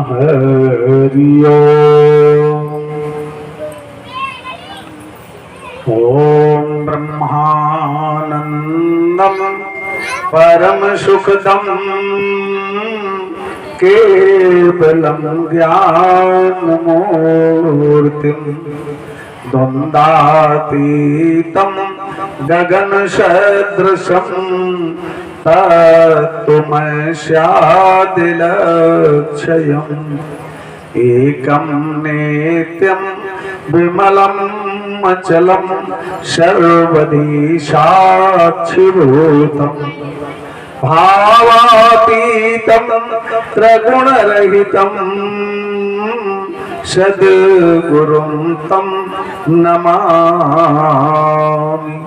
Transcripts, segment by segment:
हरि ओम ब्रह्मानंदम परम सुखदम केवलम ज्ञान मूर्तिम द्वंद्वातीतम गगन सदृशम तत्त्वमस्यादिलक्ष्यम् एकं नित्यं विमलं अचलं सर्वदी साक्षिभूतं भावातीतं त्रिगुणरहितं सद्गुरुं तं नमामि।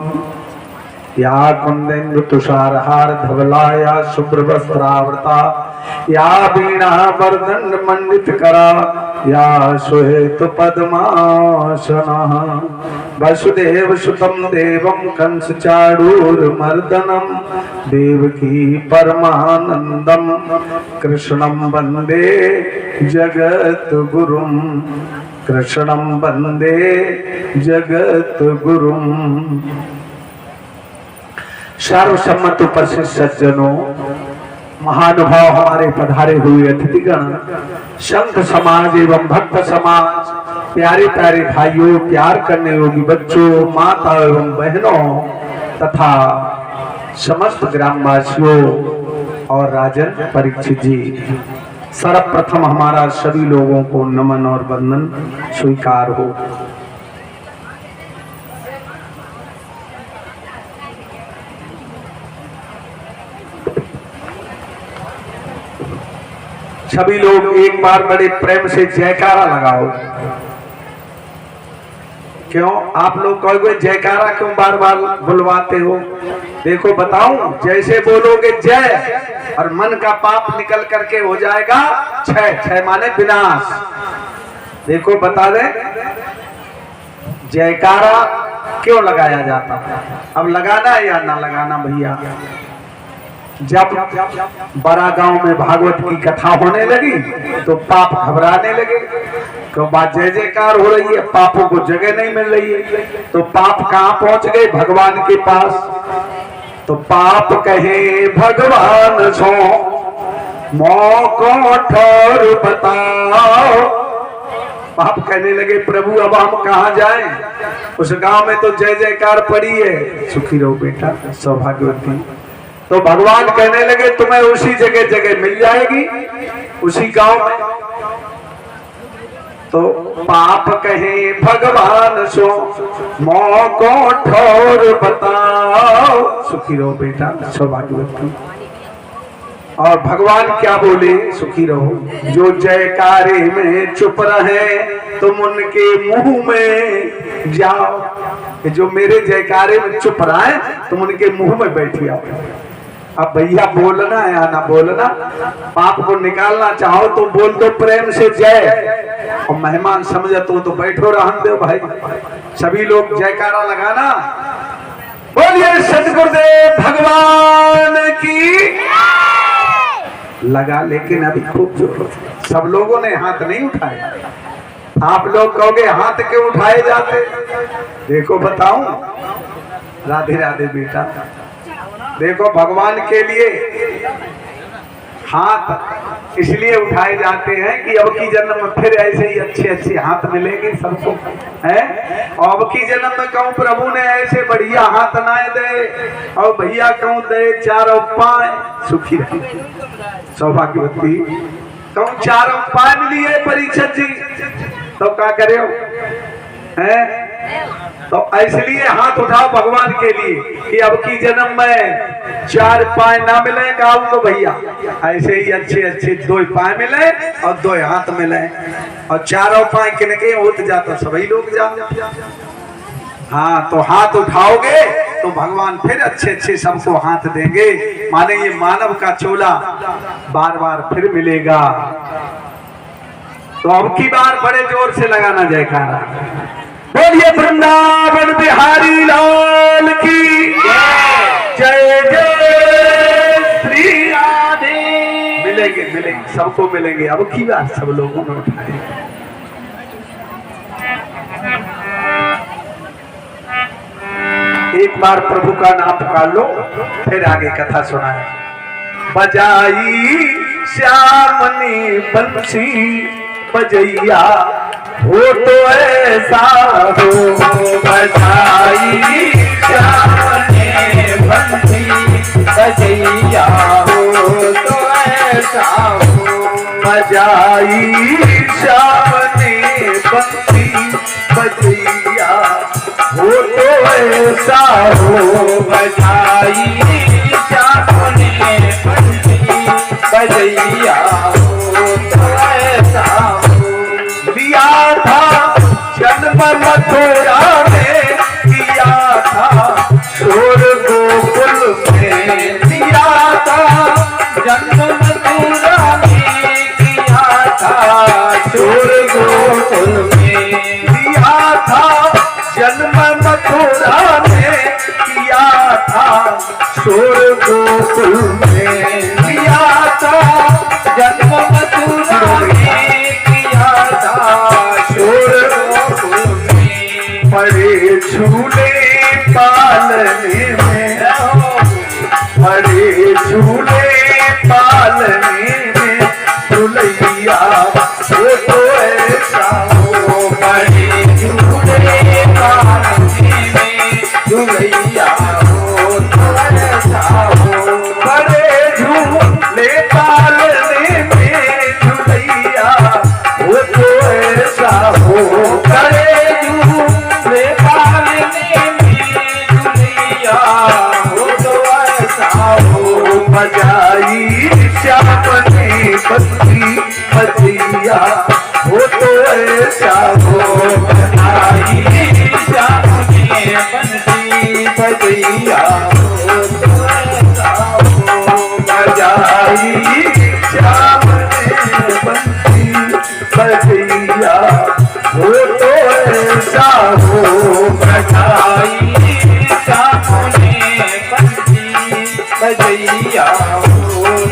या कुंदेन्दु तुषारहार धवलाया शुभ्रवस्त्रावृता या वीणा वरदंड मंडित करा या श्वेत पद्मासना वसुदेव सुतं देवं कंस चाणूरमर्दनं देवकी परमानंदं कृष्णं वंदे जगद्गुरुं कृष्णं वंदे जगद्गुरुं। सर्वसम्मत उपस्थित सज्जनों, महानुभाव, हमारे पधारे हुए अतिथिगण, संत समाज एवं भक्त समाज, प्यारे प्यारे भाइयों, प्यार करने योगी बच्चों, माता एवं बहनों तथा समस्त ग्रामवासियों और राजन परीक्षित जी, सर्वप्रथम हमारा सभी लोगों को नमन और वंदन स्वीकार हो। सभी लोग एक बार बड़े प्रेम से जयकारा लगाओ। क्यों आप लोग कहोगे जयकारा क्यों बार बार बुलवाते हो? देखो बताऊं, जैसे बोलोगे जय और मन का पाप निकल करके हो जाएगा क्षय। क्षय माने विनाश। देखो बता दे जयकारा क्यों लगाया जाता है। अब लगाना है या ना लगाना भैया? जब बड़ा गांव में भागवत की कथा होने लगी तो पाप घबराने लगे। तो बात जय जयकार हो रही है, पापों को जगह नहीं मिल रही है, तो पाप कहां पहुंच गए? भगवान के पास। तो पाप कहे भगवान सो मौको ठोर बताओ। पाप कहने लगे प्रभु अब हम कहां जाएं? उस गांव में तो जय जयकार पड़ी है, सुखी रहो बेटा सौभाग्यवती। तो भगवान कहने लगे तुम्हें उसी जगह जगह मिल जाएगी, उसी गांव में। तो पाप कहे भगवान सो मौको ठोर बताओ, सुखी रहो बेटा सौभाग्यवती। और भगवान क्या बोले? सुखी रहो। जो जयकारे में चुप रहे तुम उनके मुंह में जाओ। जो मेरे जयकारे में चुप रहे तुम उनके मुंह में बैठी आओ। अब भैया बोलना है या ना बोलना, पाप को निकालना चाहो तो बोल दो प्रेम से जय, और मेहमान समझो तो बैठो रहन दो भाई। सभी लोग जयकारा लगाना। बोलिए सतगुरुदेव भगवान की। लगा लेकिन अभी खूब जोर। सब लोगों ने हाथ नहीं उठाया। आप लोग कहोगे हाथ क्यों उठाए जाते? देखो बताऊं, राधे राधे बेटा। देखो भगवान के लिए हाथ इसलिए उठाए जाते हैं कि अब की जन्म में फिर ऐसे ही अच्छे अच्छे हाथ मिलेंगे सबको, है। और अब की जन्म में कहूँ प्रभु ने ऐसे बढ़िया हाथ ना दे, और भैया कहूँ दे चारों पाए, सुखी रहे सौभाग्यवती। कहूँ चारों पाए मिलिए परीक्षित जी, तो क्या करे हो? है तो इसलिए हाथ उठाओ भगवान के लिए कि अब की जन्म में चार पाए ना मिले गाँव को भैया, ऐसे ही अच्छे अच्छे दो पाए मिले और दो हाथ मिले। और चारों पाए किनके होते जाता सभी लोग जा। हाँ तो हाथ उठाओगे तो भगवान फिर अच्छे अच्छे सबको हाथ देंगे। माने ये मानव का चोला बार बार फिर मिलेगा। तो अब की बार बड़े जोर से लगाना जयकारा। बोलिए वृंदावन बिहारी लाल की जय जय श्री राधे। मिलेंगे मिलेंगे, सबको मिलेंगे। अब की बात सब लोगों ने उठाए। एक बार प्रभु का नाम पुकार लो, फिर आगे कथा सुनाए। बजाई श्याम ने बंसी बजैया हो तो ऐसा हो। बजाई श्याम ने बंसी बजैया हो तो ऐसा हो। बजाई श्याम ने बंसी बजैया हो तो ऐसा हो। बजाई श्याम ने बंसी बजैया हो तो ऐसा हो। लिया था जन्म मथुरा में, किया था शोर गोकुल में। लिया था जन्म मथुरा में, किया था शोर गोकुल में। लिया था जन्म मथुरा में, किया था शोर गोकुल में। लिया था जन्म मथुरा में, किया था शोर गोकुल में। बड़े झूले पालने में, बड़े झूले पालने में झूलैया हो तो ऐसा हो। बड़े झूले पालने में झूलैया हो तो ऐसा हो। बड़े झूले पालने में झूलैया हो तो ऐसा हो। बड़े झूले पालने में झूलैया हो तो ऐसा हो। बजाई श्याम ने बंसी बजैया हो तो ऐसा हो। बजाई श्याम ने बंसी बजैया हो तो ऐसा हो। बजाई श्याम ने बंसी बजैया हो तो ऐसा हो। बजाई श्याम ने बंसी बजैया हो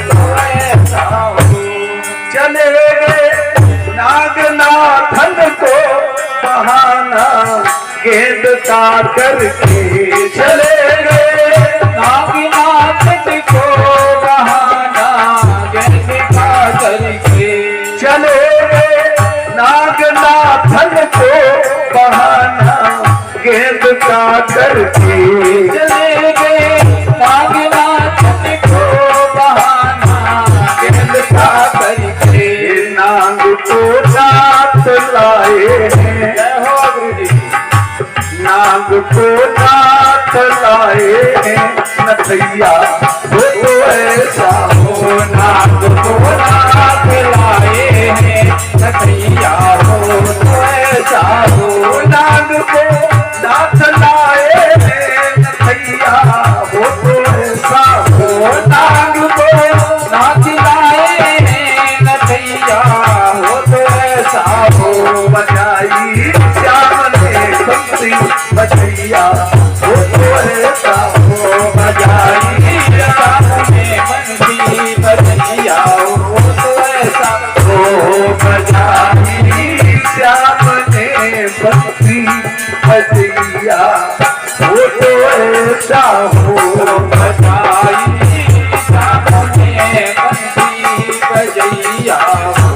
तो ऐसा हो। चले नागनाथन को बहाना गेंद का करके। चले गए नागनाथन को बहाना गेंद का करके। चले गए नागनाथन को बहाना गेंद का करके। चले गए नागनाथन को बहाना गेंद का करके। नाग को नाथ लाए हैं, नाग को नाथ लाए हैं नथैया हो तो ऐसा हो। नाग को नाथ लाए हैं नथैया हो तो ऐसा हो। नाग को नाथ लाए हैं नथैया हो तो ऐसा हो। नाग को नाथ लाए हैं नथैया हो तो ऐसा हो। बजाई श्याम ने बंसी बजैया हो तो ऐसा हो। बजाई श्याम ने बंसी बजैया हो तो ऐसा हो। बजाई श्याम ने बंसी बजैया हो तो ऐसा हो। बजाई श्याम ने बंसी बजैया हो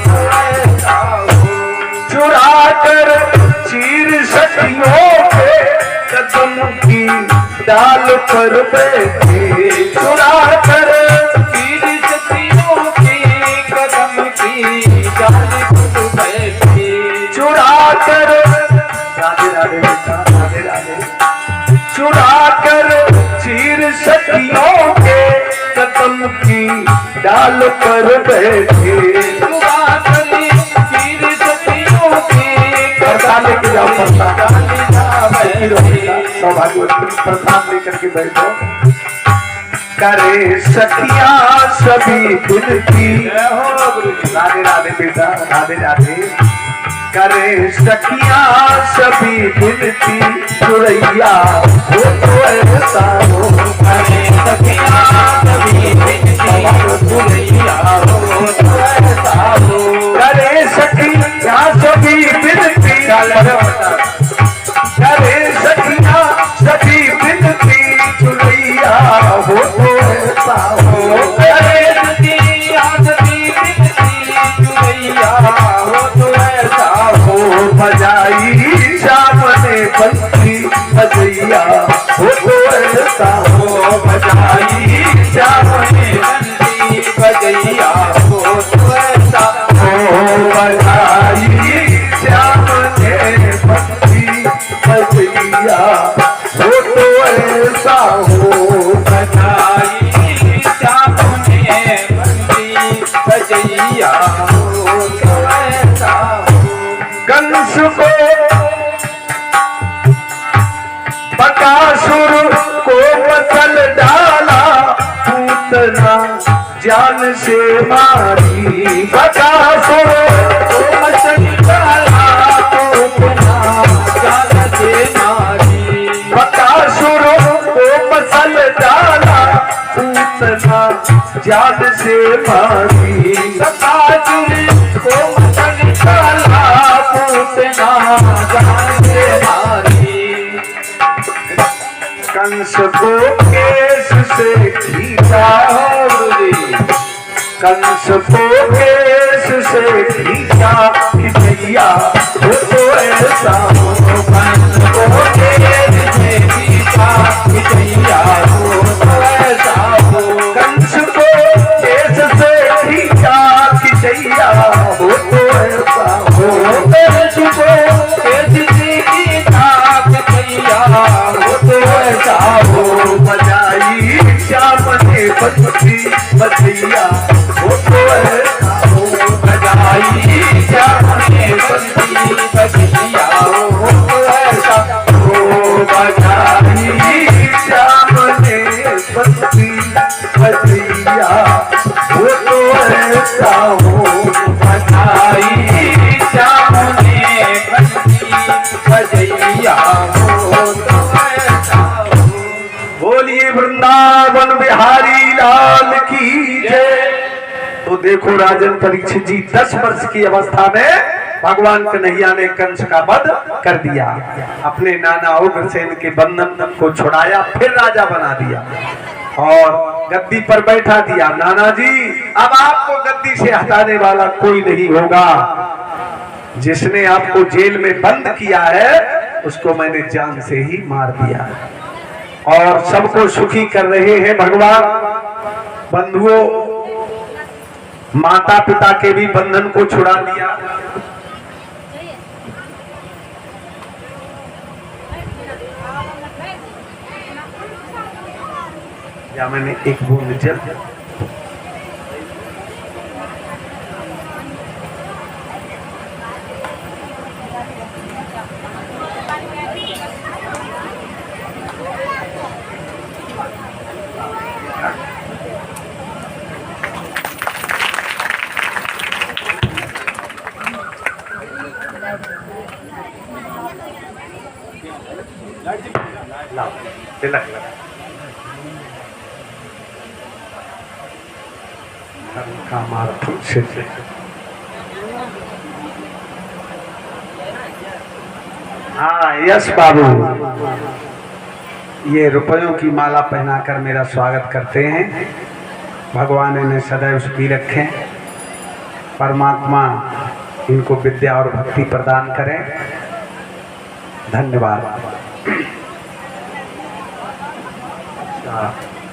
तो ऐसा हो। चुरा कर चीर सखियों के कदम की डाल पर बैठे। चुरा कर चीर सखियों के कदम की डाल पर बैठे। चुरा कर राधे राधे बेटा राधे राधे। चुरा कर चीर सखियों के कदम की डाल पर बैठे। चुरा कर चीर सखियों के प्रसाद लेके जाओ। सौभाग्यवती प्रसाद लेकर के बैठो। करे सखिया सभी विनती। राधे राधे बेटा राधे राधे। करे सखिया सभी विनती चुरैया हो तो ऐसा हो। करे सखिया सभी विनती चुरैया सजैया हो तो ऐसा हो बधाई श्याम ने बंसी सजैया हो तो ऐसा हो बधाई श्याम ने बंसी सजैया हो तो ऐसा कंस को बकासुर को मसल डाला पूतना जान से मारी बकासुर तो मसल डाला पूतना जान से मारी बकासुर को मसल डाला पूतना जान से मारी बकासुर को मसल डाला पूतना जान से मारी कंस को केस से खींचा कंस को केस से खींचा कि भैया हो तो ऐसा हो कंस को केस से खींचा कि भैया हो तो ऐसा हो कंस को केस से खींचा कि भैया हो तो ऐसा हो कंस को केस से खींचा कि भैया हो तो ऐसा हो बजाई श्याम ने बंसी बजैया हो तो ऐसा हो बजाई श्याम ने बंसी बजैया हो तो ऐसा हो बजाई श्याम ने बंसी बजैया हो तो ऐसा हो बधाई श्याम ने बंसी बजैया हो तो ऐसा हो बोलिए वृंदावन बिहारी लाल की जय। तो देखो राजन परीक्षित जी 10 वर्ष की अवस्था में भगवान कन्हैया ने कंस का वध कर दिया, अपने नाना उग्रसेन के बंधन को छुड़ाया, फिर राजा बना दिया और गद्दी पर बैठा दिया। नाना जी अब आपको गद्दी से हटाने वाला कोई नहीं होगा, जिसने आपको जेल में बंद किया है उसको मैंने जान से ही मार दिया और सबको सुखी कर रहे हैं भगवान। बंधुओं, माता पिता के भी बंधन को छुड़ा दिया। या मैंने एक बूंद जल तिलक कामार्थम सिद्ध। हाँ यश बाबू, ये रुपयों की माला पहनाकर मेरा स्वागत करते हैं। भगवान इन्हें सदैव सुखी रखें, परमात्मा इनको विद्या और भक्ति प्रदान करें। धन्यवाद।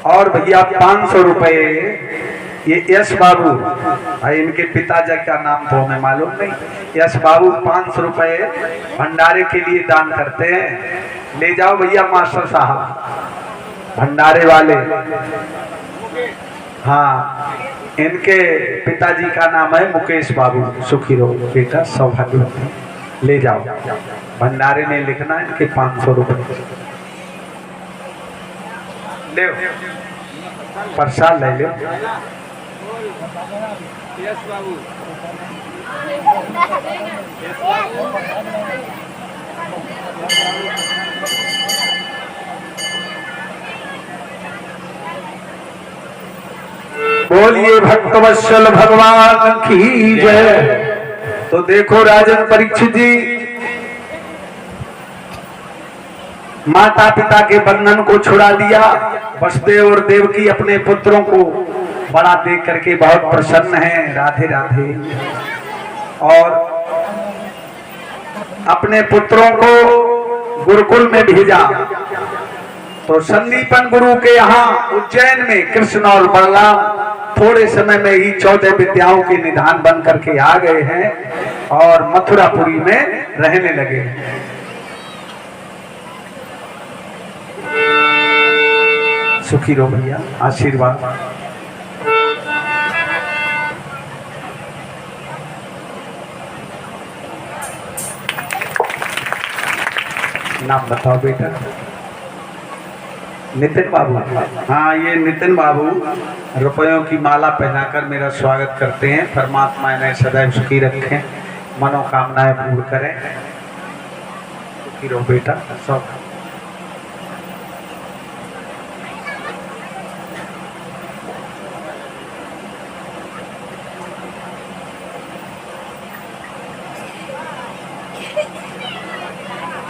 और भैया 500 रुपए ये यश बाबू, भाई इनके पिताजी का नाम तो हमें मालूम नहीं। यश बाबू 500 रुपए भंडारे के लिए दान करते हैं। ले जाओ भैया मास्टर साहब, भंडारे वाले। हाँ, इनके पिताजी का नाम है मुकेश बाबू। सुखी रहो बेटा, सौभाग्यवती। ले जाओ, भंडारे में लिखना है इनके 500 रुपए। ले प्रसाद ले लो। बोलिए भक्तवत्सल भगवान की जय। तो देखो राजन परीक्षित जी, माता पिता के बंधन को छुड़ा दिया। वसुदेव और देवकी अपने पुत्रों को बड़ा देख करके बहुत प्रसन्न हैं। राधे राधे। और अपने पुत्रों को गुरुकुल में भेजा। तो संदीपन गुरु के यहाँ उज्जैन में कृष्ण और बलराम थोड़े समय में ही 14 विद्याओं के निधान बन करके आ गए हैं और मथुरापुरी में रहने लगे हैं। सुखी रहो भैया, आशीर्वाद। नाम बताओ बेटा। नितिन बाबू। हाँ, ये नितिन बाबू रुपयों की माला पहनाकर मेरा स्वागत करते हैं। परमात्मा इन्हें सदैव सुखी रखें, मनोकामनाएं पूर्ण करें। सुखी रहो बेटा। सब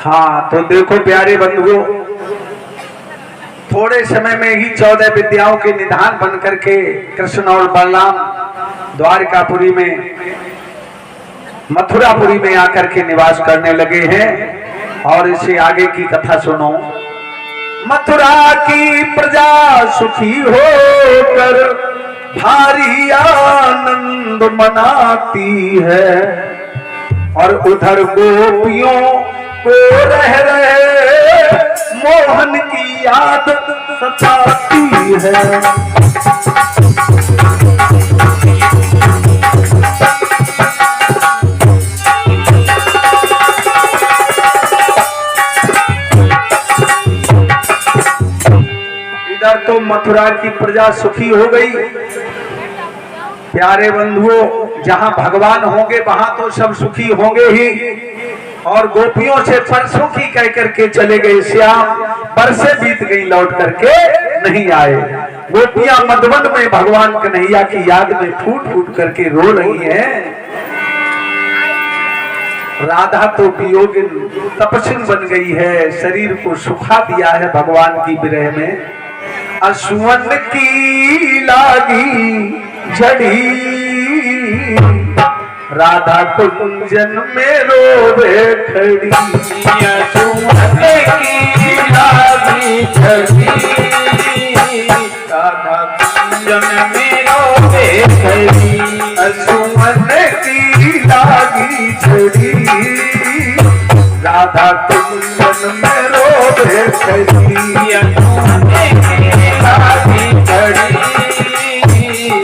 हाँ, तो देखो प्यारे बंधुओं, थोड़े समय में ही 14 विद्याओं के निधान बन करके कृष्ण और बलराम द्वारकापुरी में, मथुरापुरी में आकर के निवास करने लगे हैं। और इससे आगे की कथा सुनो। मथुरा की प्रजा सुखी होकर भारी आनंद मनाती है और उधर गोपियों को रह रहे मोहन की याद सताती है। इधर तो मथुरा की प्रजा सुखी हो गई। प्यारे बंधुओं, जहां भगवान होंगे वहां तो सब सुखी होंगे ही। और गोपियों से परसों की कह करके चले गए श्याम, बरसे बीत गई लौट करके नहीं आए। गोपियां मधुबन में भगवान कन्हैया की याद में फूट फूट करके रो रही हैं। राधा तो वियोगिन तपस्विन बन गई है, शरीर को सुखा दिया है भगवान की विरह में। असुवन की लागी झड़ी राधा कुंजन में रोवे खड़ी। असुवन की लागी झड़ी राधा कुंजन में रोवे खड़ी। असुवन की लागी झड़ी राधा कुंजन में रोवे खड़ी।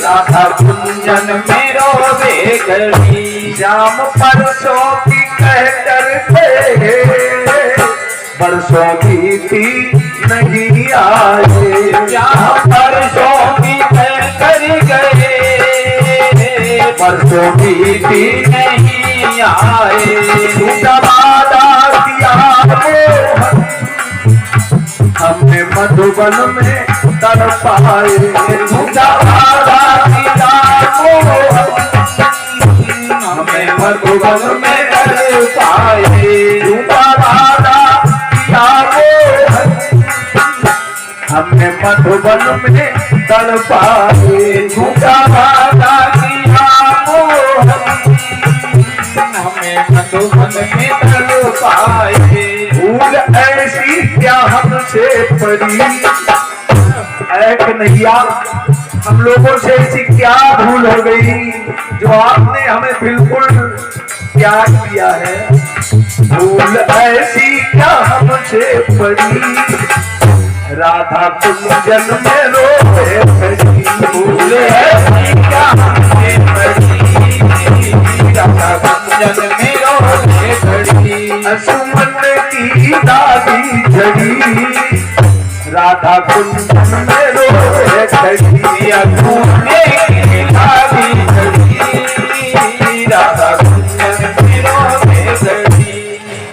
राधा कुंजन में रोवे खड़ी। श्याम परसों की कह करके बरसों बीती नहीं आए। श्याम परसों की कह कर गए, बरसों बीती नहीं आए। झूठा वादा किया हमने मधुबन में तड़पाए। झूठा वादा किया हमें मधुबन में तड़पाए। झूठा वादा किया हमने मधुबन में तड़पाए। झूठा वादा किया हमें मधुबन में तड़पाए। भूल ऐसी क्या हमसे पड़ी ऐ कन्हैया, हम लोगों से ऐसी क्या भूल हो गई जो आपने हमें बिल्कुल त्याग दिया है। भूल ऐसी क्या हमसे पड़ी राधा कुंजन में रोवे खड़ी। भूल ऐसी क्या हमसे पड़ी राधा कुंजन में रोवे खड़ी। असुमन की दादी झड़ी राधा कुंजन में रोवे खड़ी। अधूरे की दादी झड़ी राधा कुंजन में रोवे खड़ी।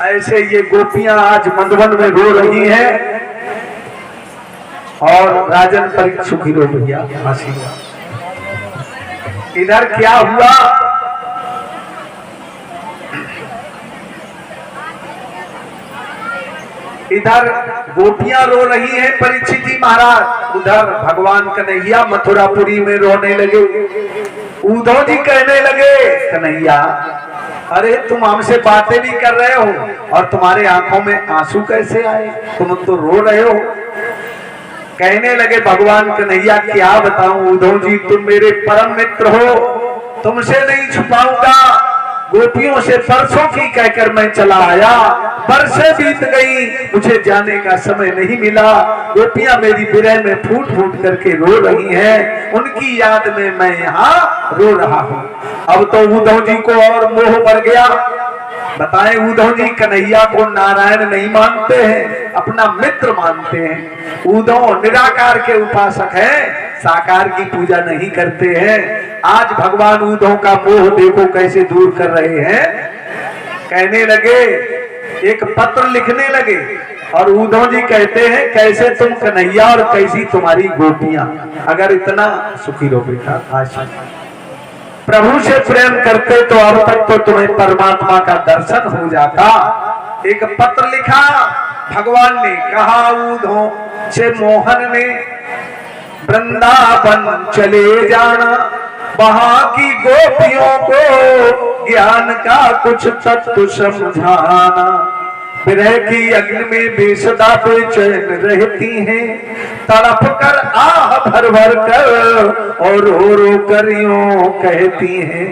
ऐसे ये गोपियां आज मधुबन में रो रही हैं और राजन परीक्षु की रो भैया आशीर्वाद। इधर क्या हुआ, इधर गोपियां रो रही हैं परीक्षित जी महाराज, उधर भगवान कन्हैया मथुरापुरी में रोने लगे। उद्धव जी कहने लगे कन्हैया अरे तुम हमसे बातें भी कर रहे हो और तुम्हारे आंखों में आंसू कैसे आए, तुम तो रो रहे हो। कहने लगे भगवान कन्हैया क्या बताऊं उद्धव जी, तुम मेरे परम मित्र हो, तुमसे नहीं छुपाऊंगा। गोपियों से परसों की कहकर मैं चला आया, बरसें बीत गई, मुझे जाने का समय नहीं मिला। गोपियां मेरी विरह में फूट फूट करके रो रही हैं, उनकी याद में मैं यहाँ रो रहा हूँ। अब तो उद्धव जी को और मोह बढ़ गया। बताएं, उद्धव जी कन्हैया को नारायण नहीं मानते हैं, अपना मित्र मानते हैं। उद्धव निराकार के उपासक हैं, साकार की पूजा नहीं करते हैं। आज भगवान उद्धव का मोह देखो कैसे दूर कर रहे हैं। कहने लगे, एक पत्र लिखने लगे और उद्धव जी कहते हैं कैसे तुम कन्हैया और कैसी तुम्हारी गोपियां, अगर इतना सुखी रहो बेटा, आज प्रभु से प्रेम करते तो अब तक तो तुम्हें परमात्मा का दर्शन हो जाता। एक पत्र लिखा भगवान ने, कहा उद्धव से मोहन ने वृंदावन चले जाना, वहां की गोपियों को ज्ञान का कुछ तत्व समझाना। विरह की अग्नि में बेसदा बेचैन रहती हैं, तड़प कर आह भर भर कर और रो रो कर यूं कहती हैं।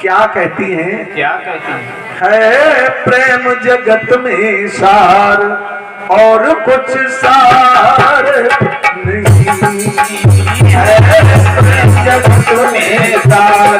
क्या कहती हैं? क्या कहती हैं? है प्रेम जगत में सार और कुछ सार नहीं है, प्रेम जगत में सार।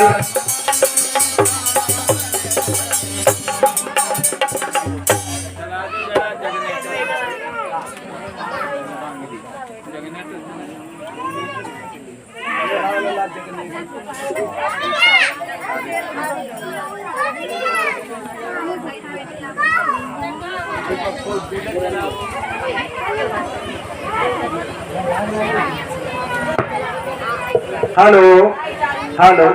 हेलो हेलो,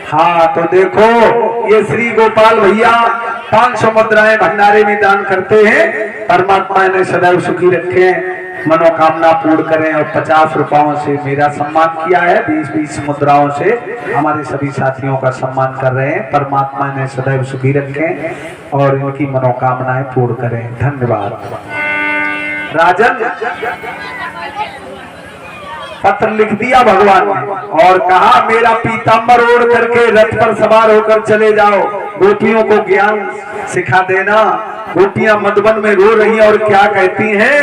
हाँ तो देखो ये श्री गोपाल भैया 500 मुद्राएं भंडारे में दान करते हैं। परमात्मा ने सदैव सुखी रखे, मनोकामना पूर्ण करें। और 50 रुपयों से मेरा सम्मान किया है, 20-20 मुद्राओं से हमारे सभी साथियों का सम्मान कर रहे हैं। परमात्मा ने सदैव सुखी रखें और इनकी मनोकामनाएं पूर्ण करें। धन्यवाद। राजन पत्र लिख दिया भगवान ने और कहा मेरा पीतांबर ओढ़ करके रथ पर सवार होकर चले जाओ, गोपियों को ज्ञान सिखा देना। गोपियां मधुबन में रो रही हैं और क्या कहती हैं?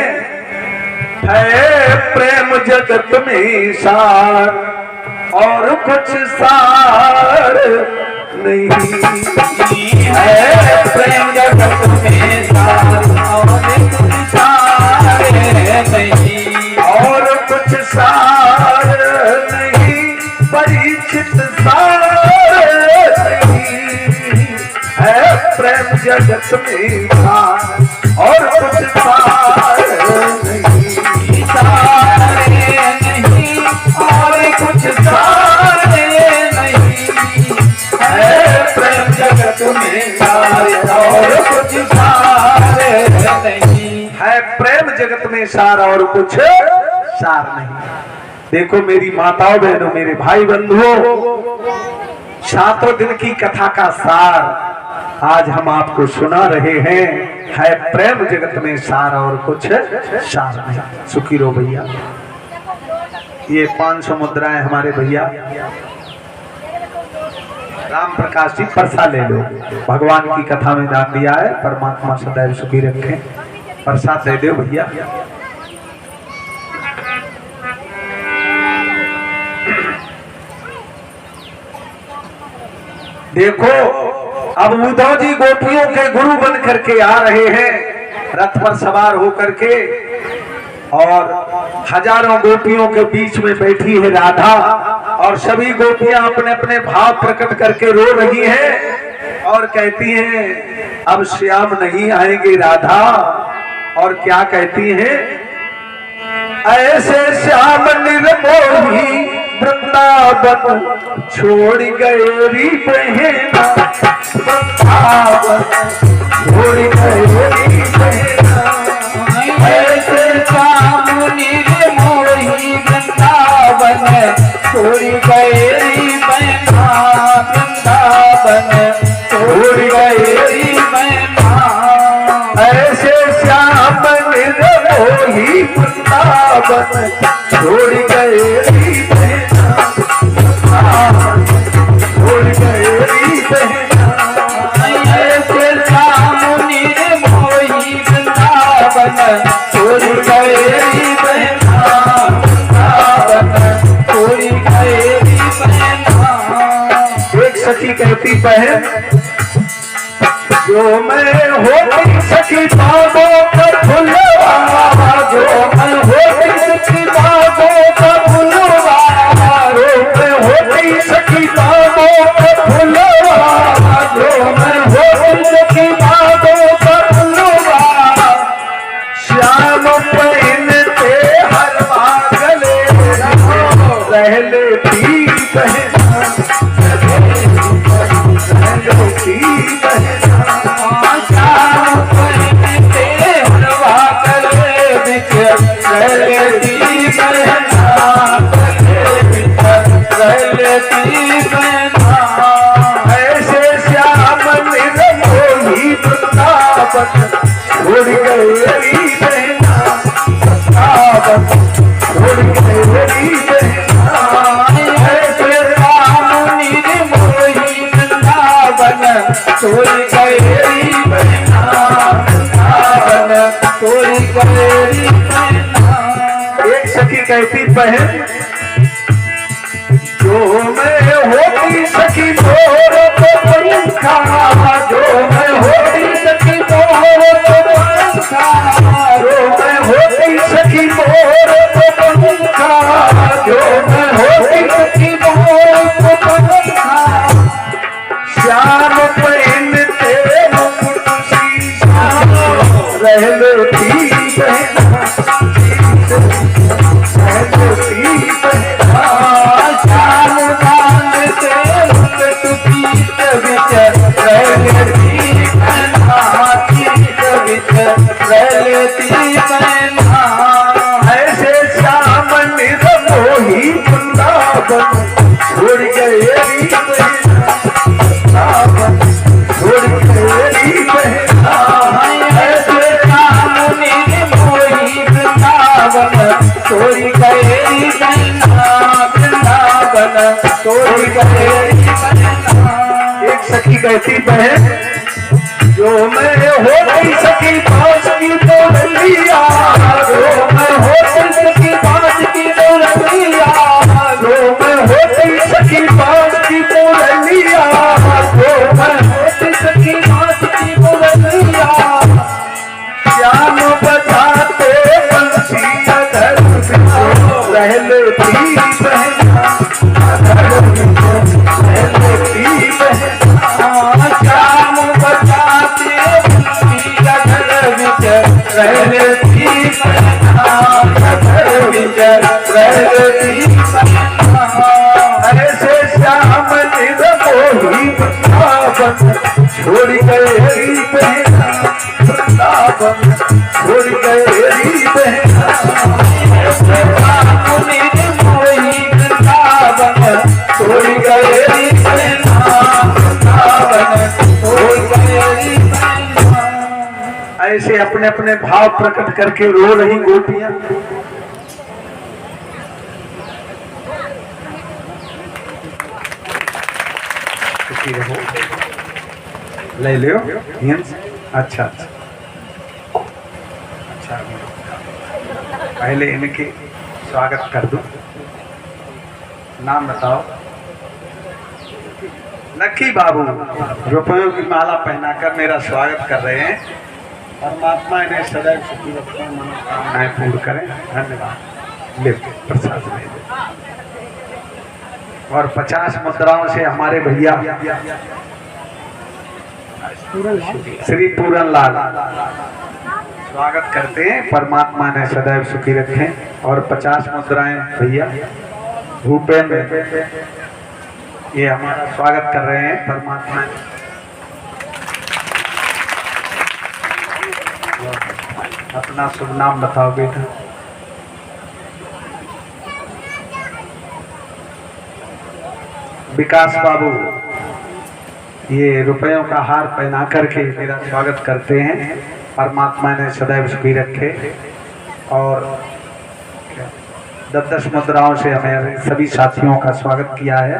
है प्रेम जगत में सार और कुछ सार नहीं है, प्रेम जगत में सार और कुछ सार नहीं, और कुछ सार नहीं, परीक्षित सार नहीं है, प्रेम जगत में सार और कुछ सार नहीं, सार नहीं और कुछ सार नहीं है, प्रेम जगत में सार और कुछ सार नहीं है, प्रेम जगत में सार और कुछ सार नहीं। देखो मेरी माताओं बहनों, मेरे भाई बंधुओं, 7 दिन की कथा का सार आज हम आपको सुना रहे हैं। है प्रेम जगत में सार और कुछ सार नहीं। सुखी रहो भैया। ये 500 मुद्राएं हमारे भैया राम प्रकाश जी परसा ले लो, भगवान की कथा में दान दिया है। परमात्मा सदैव सुखी रखें। प्रसाद दे दो भैया। देखो अब उद्धव जी गोपियों के गुरु बन करके आ रहे हैं, रथ पर सवार होकर के, और हजारों गोपियों के बीच में बैठी है राधा, और सभी गोपियां अपने अपने भाव प्रकट करके रो रही हैं और कहती हैं अब श्याम नहीं आएंगे राधा। और क्या कहती हैं? ऐसे श्याम निर्मोही वृंदावन छोड़ गए री बहना, वृंदावन छोड़ गए री बहना, ऐसे श्याम निर्मोही वृंदावन छोड़ गए री बहना, वृंदावन छोड़ गए री बहना, ऐसे श्याम निर्मोही वृंदावन छोड़ गए री बहना, छोड़ गए री बहना। ऐसे श्याम निर्मोही वृंदावन छोड़ गए री बहना, वृंदावन छोड़ गए री बहना। एक सखी कहती बहन, जो मैं होती सखी बाबों का फुलवा, जो मैं होती सखी बाबों का फुलवा, जो मैं होती सखी बाबों का फुलवा, जो मैं होती सखी बाबों का फुलवा। श्याम पहनते हरवा गले रह लेती बहना, रह लेती बहना। ऐसे श्याम निर्मोही वृंदावन छोड़ गए री बहना, वृंदावन छोड़ गए री बहना। ऐसे श्याम निर्मोही वृंदावन छोड़ गए री बहना, वृंदावन छोड़ गए री बहना। एक सखी कहती बहन, जो मैं होती सखी मोर तो पंखा, जो मैं होती सखी मोर तो पंखा, जो मैं होती सखी मोर तो पंखा, जो मैं होती सखी मोर तो पंखा। श्याम पहनते मुकुट शीशा रह लेती बहना, रह लेती बहना। श्याम बांधते मुकुट पीठ बिच रह लेती बहना, पीठ बिच रह लेती बहना। ऐसे श्याम निर्मोही वृंदावन छोड़ गए री बहना, वृंदावन छोड़ गए री बहना। ऐसे श्याम निर्मोही वृंदावन छोड़ गए री बहना, वृंदावन छोड़ गए री बहना। एक सखी कहती बहन, जो मैं होती सखी पास की डोलिया, जो मैं होती सखी पास की डोलिया, जो मैं होती सखी पास की डोलिया, जो मैं होती सखी पास की डोलिया। श्याम बजाते बंसी अधर रह लेती बहना, रह लेती बहना। श्याम बजाते बंसी अधर बिच रह लेती बहना, अधर बिच रह लेती बहना। ऐसे श्याम निर्मोही वृंदावन छोड़ गए री बहना, वृंदावन छोड़ गए री बहना। श्याम निर्मोही वृंदावन छोड़ गए री बहना, वृंदावन छोड़ गए री बहना। ऐसे अपने अपने भाव प्रकट करके रो रही गोपियां। सुखी रहो, ले लो हिंस। अच्छा अच्छा अच्छा, पहले इनके स्वागत कर दो। नाम बताओ। लक्की बाबू रुपयों की माला पहनाकर मेरा स्वागत कर रहे हैं। परमात्मा इन्हें सदैव सुखी रखें, मनोकामनाएं पूर्ण करें। धन्यवाद। ले प्रसाद ले लो। और 50 मुद्राओं से हमारे भैया श्री पूरन लाल स्वागत करते हैं। परमात्मा ने सदैव सुखी रखें। और 50 मुद्राएं भैया भूपेंद्र ये हमारा स्वागत कर रहे हैं। परमात्मा अपना शुभ नाम बताओ बेटा। विकास बाबू ये रुपयों का हार पहना करके मेरा स्वागत करते हैं। परमात्मा ने सदैव सुखी रखे। और क्या 10 मुद्राओं से हमें सभी साथियों का स्वागत किया है।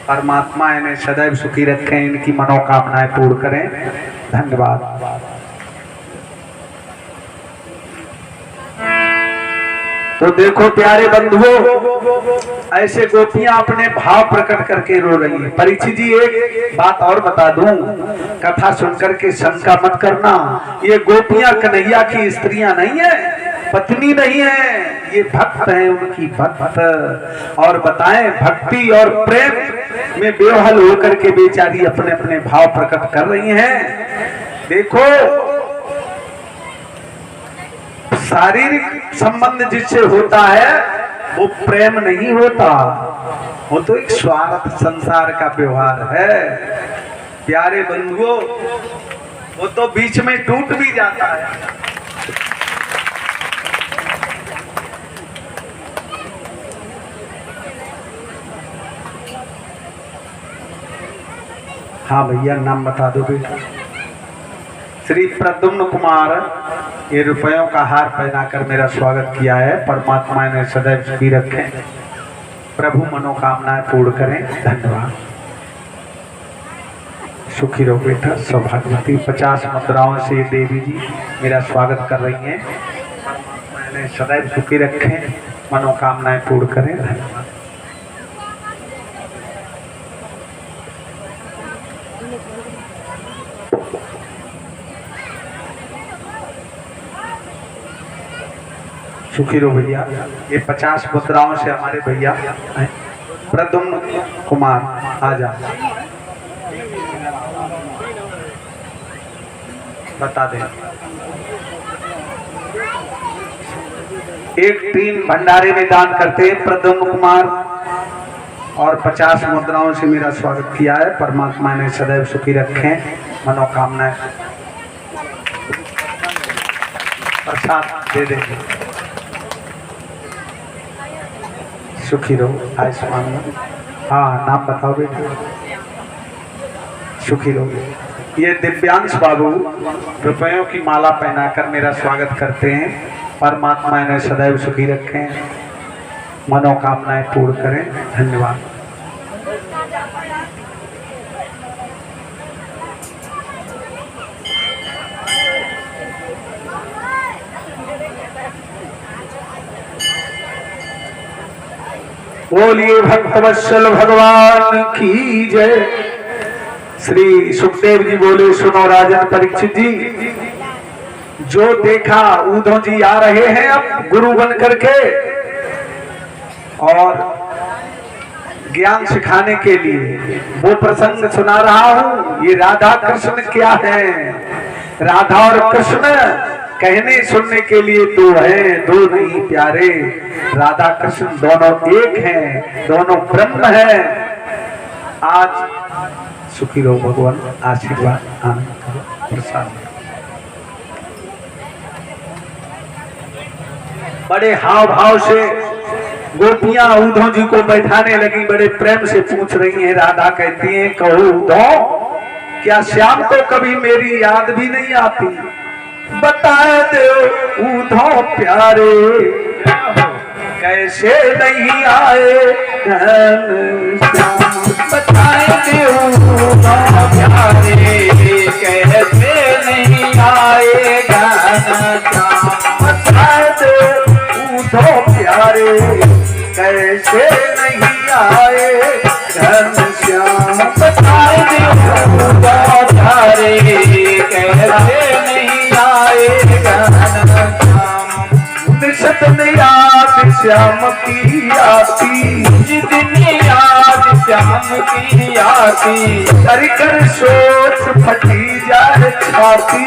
परमात्मा इन्हें सदैव सुखी रखें, इनकी मनोकामनाएं पूर्ण करें। धन्यवाद। तो देखो प्यारे बंधुओं, ऐसे गोपियां अपने भाव प्रकट करके रो रही है। परीक्षित जी एक बात और बता दूं, कथा सुनकर के शंका मत करना, ये गोपियां कन्हैया की स्त्रियां नहीं है, पत्नी नहीं है, ये भक्त है, उनकी भक्त। और बताएं, भक्ति और प्रेम में बेवहल होकर के बेचारी अपने अपने भाव प्रकट कर रही हैं। देखो, शारीरिक संबंध जिससे होता है वो प्रेम नहीं होता, वो तो एक स्वार्थ संसार का व्यवहार है। प्यारे बंधुओं, वो तो बीच में टूट भी जाता है। हाँ भैया, नाम बता दो बेटा। श्री प्रद्युम्न कुमार, ये रुपयों का हार पहनाकर मेरा स्वागत किया है। परमात्मा ने सदैव सुखी रखें, प्रभु मनोकामनाएं पूर्ण करें। धन्यवाद। सुखी रहो बेटा, सौभाग्यवती। 50 मुद्राओं से देवी जी मेरा स्वागत कर रही हैं। परमात्मा ने सदैव सुखी रखें, मनोकामनाएं पूर्ण करें। धन्यवाद। सुखी रहो भैया। ये 50 मुद्राओं से हमारे भैया प्रद्युम्न कुमार, आ जा, बता दे। 1-3 भंडारे में दान करते हैं प्रद्युम्न कुमार, और 50 मुद्राओं से मेरा स्वागत किया है। परमात्मा ने सदैव सुखी रखें, मनोकामनाएं। प्रसाद दे देंगे। सुखी रहो, आयुष्मान। हाँ, नाम बताओ बेटा। सुखी रहो। ये दिव्यांश बाबू रुपयों की माला पहनाकर मेरा स्वागत करते हैं। परमात्मा इन्हें सदैव सुखी रखें, मनोकामनाएं पूर्ण करें। धन्यवाद। बोलिए भक्तवत्सल भगवान की जय। श्री सुखदेव जी बोले, सुनो राजन परीक्षित जी, जो देखा उद्धव जी आ रहे हैं अब गुरु बन करके, और ज्ञान सिखाने के लिए वो प्रसंग सुना रहा हूं। ये राधा कृष्ण क्या है? राधा और कृष्ण कहने सुनने के लिए दो हैं, दो नहीं प्यारे। राधा कृष्ण दोनों एक हैं, दोनों ब्रह्म हैं। आज सुखी रहो भगवान, आशीर्वाद आनंद करो, प्रसाद। बड़े हाव भाव से गोपियां उद्धव जी को बैठाने लगी, बड़े प्रेम से पूछ रही हैं। राधा कहती हैं, कहो उद्धव, क्या श्याम को कभी मेरी याद भी नहीं आती? बताए दो उद्धव प्यारे, कैसे नहीं आए घनश्याम। बताए दो उद्धव प्यारे, कैसे नहीं आए घनश्याम। बताए दो उद्धव प्यारे, कैसे नहीं आए घनश्याम। बताए दो उद्धव प्यारे, कैसे नहीं आए घनश्याम। निशत याद श्याम की आती, जितनी याद श्याम की आती। कर कर सोच फटी जाए छाती,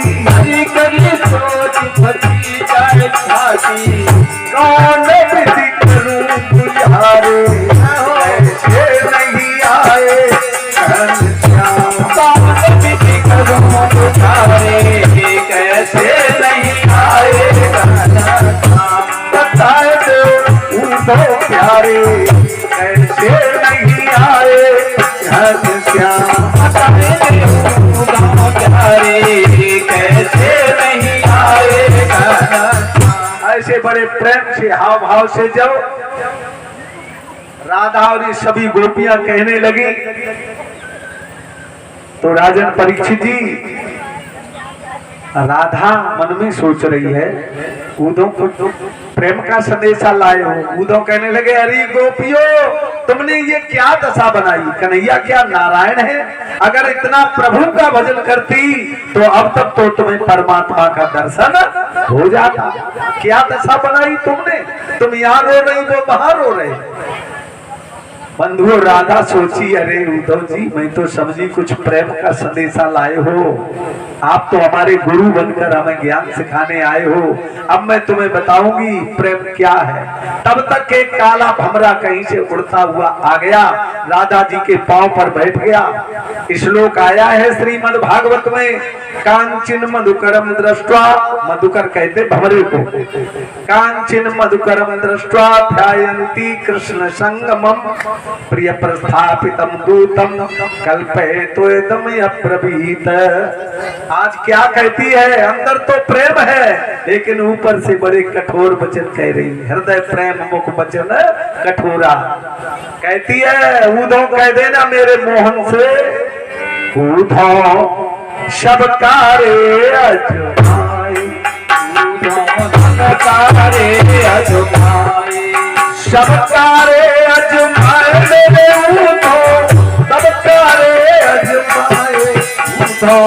कर सोच फटी जाए छाती। कौन विधि करूं बुझारे, ऐसे नहीं आए घनश्याम। कौन विधि करूं बुझारे, कैसे नहीं आए घनश्याम। बताए दो उद्धव प्यारे, कैसे नहीं आए घनश्याम। बताए दो उद्धव प्यारे, कैसे नहीं आए घनश्याम। ऐसे बड़े बड़े प्रेम से हाव भाव से जब राधा और ये सभी गोपियां कहने लगी तो राजन परीक्षित जी, राधा मन में सोच रही है उद्धव को प्रेम का संदेशा लाए हो। उद्धव कहने लगे, अरे गोपियों, तुमने ये क्या दशा बनाई? कन्हैया क्या नारायण है? अगर इतना प्रभु का भजन करती तो अब तक तो तुम्हें परमात्मा का दर्शन हो जाता। क्या दशा बनाई तुमने? तुम यहाँ रो रही, वो बाहर रो रहे। बंधुओं, राधा सोची, अरे उद्धव जी, मैं तो समझी कुछ प्रेम का संदेशा लाए हो। आप तो हमारे गुरु बनकर हमें ज्ञान सिखाने आए हो। अब मैं तुम्हें बताऊंगी प्रेम क्या है। तब तक एक काला भमरा कहीं से उड़ता हुआ आ गया, राधा जी के पांव पर बैठ गया। श्लोक आया है श्रीमद् भागवत में, कांचन मधुकरम दृष्ट्वा, मधुकर कहते भमरे को, कांचन मधुकरम दृष्ट्वा ध्यायन्ति कृष्ण संगमम प्रिय प्रस्थापितम दूतम कल्पयितुम अप्रभीत। आज क्या कहती है? अंदर तो प्रेम है लेकिन ऊपर से बड़े कठोर वचन कह रही है। हृदय प्रेम मुख वचन कठोरा। कहती है उद्धव कह देना मेरे मोहन से, उद्धव शबकारे अजमाए, शबकारे अजमाए, शबकारे अजमाए मेरे उद्धव, शबकारे अजमाए उद्धव,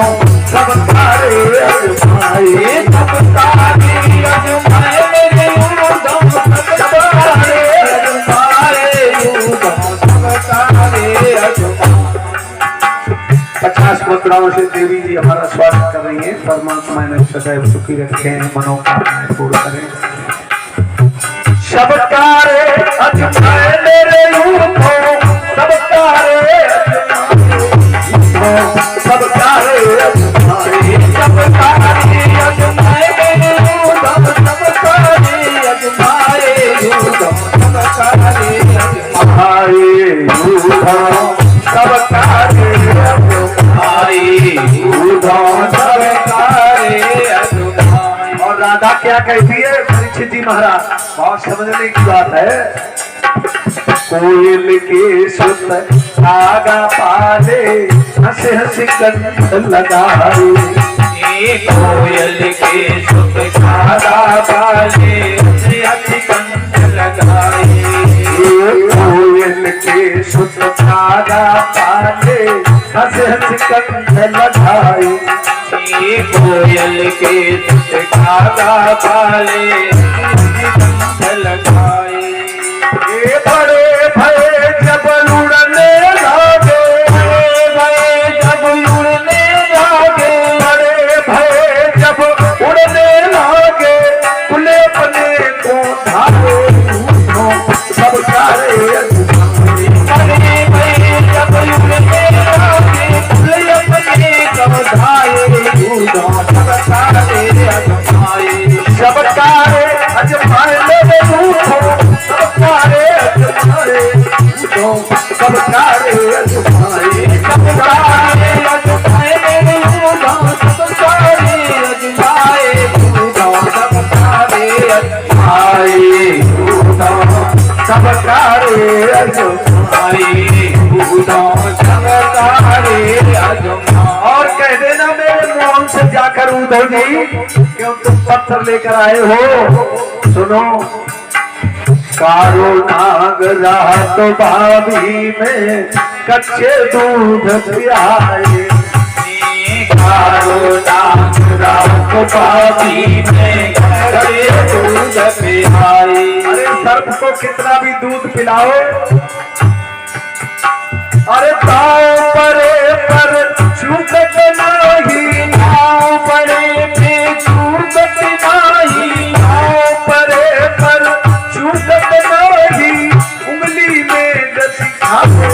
शबकारे अजमाए, शबकारे अजमाए मेरे उद्धव, शबकारे अजमाए उद्धव, शबकारे अजमाए। 50 मुद्राओं से देवी जी हमारा स्वागत कर रही है। परमात्मा ने सदैव सुखी रखे, मनोकामनाएं पूर्ण करें। शबकारे अजमाए मेरे उद्धव, शबकारे शबकारे अजमाए, शबकारे अजमाए मेरे उद्धव, शबकारे अजमाए उद्धव, शबकारे अजमाए उद्धव, शबकारे अजमाए उद्धव, शबकारे अजमाए। और राधा क्या कहती है? परीक्षित जी महाराज, बहुत समझने की बात है। कोयल के सुत धागा पाले, हंस हंस कंठ लगाए, कोयल के सुत धागा पाले, हंस कंठ लगाए, कोयल के सुत धागा पाले, हंस हंस कंठ लगाए, कोयल के सुत धागा पाले, कंठ लगाए। ये बड़े भय जब उड़ने लगे, भय जब उड़ने लगे, बड़े भय जब उड़ने लगे, खुले अपने को धारे शबकारे अजमाए, बड़े भय जब उड़ने लगे, खुले अपने को धारे उद्धव, शबकारे अजमाए, शबकारे अजमाए मेरे उद्धव, शबकारे अजमाए उद्धव, शबकारे अजमाए, शबकारे अजमाए मेरे उद्धव, शबकारे अजमाए उद्धव, शबकारे आए उद्धव, शबकारे अजमाए उद्धव, शबकारे अजमाए। और कह देना मेरे मोहन से जाकर उद्धव जी, क्यों तुम पत्थर लेकर आए हो? सुनो, कारो नाग रात भाभी में कच्चे दूध पियाए, कारो नाग रात भाभी में कच्चे दूध पियाए। अरे सर्प को कितना भी दूध पिलाओ, अरे ताव परे पर छूटत नहीं, नाव परे पे छूटत नाही, ताव परे पर छूटत नहीं, उंगली में दसी खाए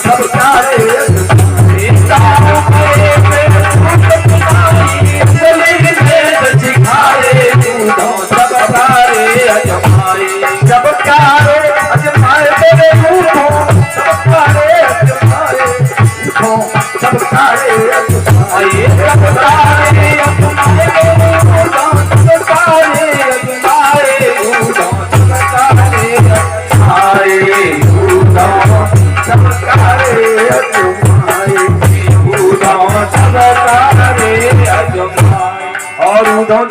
शबकारे अजमाए, नाव परे पे छूटत नाही, उंगली में दसी खाए उद्धव, शबकारे अजमाए, शबकारे अजमाए मेरे उद्धव, शबकारे अजमाए उद्धव, शबकारे अजमाए, शबकारे अजमाए मेरे उद्धव, शबकारे अजमाए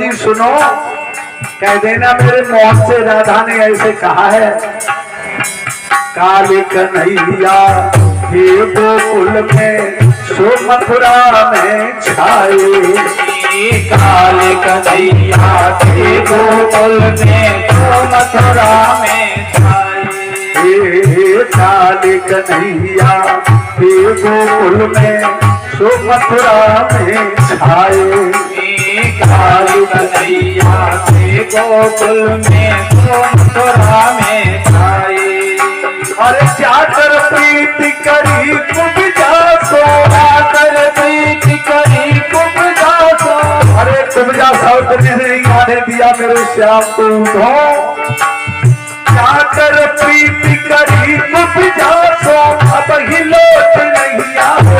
जी सुनो, कह देना मेरे मौत से राधा ने ऐसे कहा है, काले कन्हैया हे गोकुल में सो मथुरा में छाए, काले कन्हैया हे गोकुल में सो मथुरा में छाए। काले कन्हैया हे गोकुल में सो मथुरा में छाए, काले कन्हैया हे गोकुल में सो मथुरा में छाए। अरे जाकर प्रीति करी कुब्जा सो, जाकर प्रीति करी कुब्जा सो। अरे कुब्जा सौतरी ने गाने दिया मेरे श्याम को उधो, जाकर प्रीति करी कुब्जा सो, अब ही लौट नहीं आए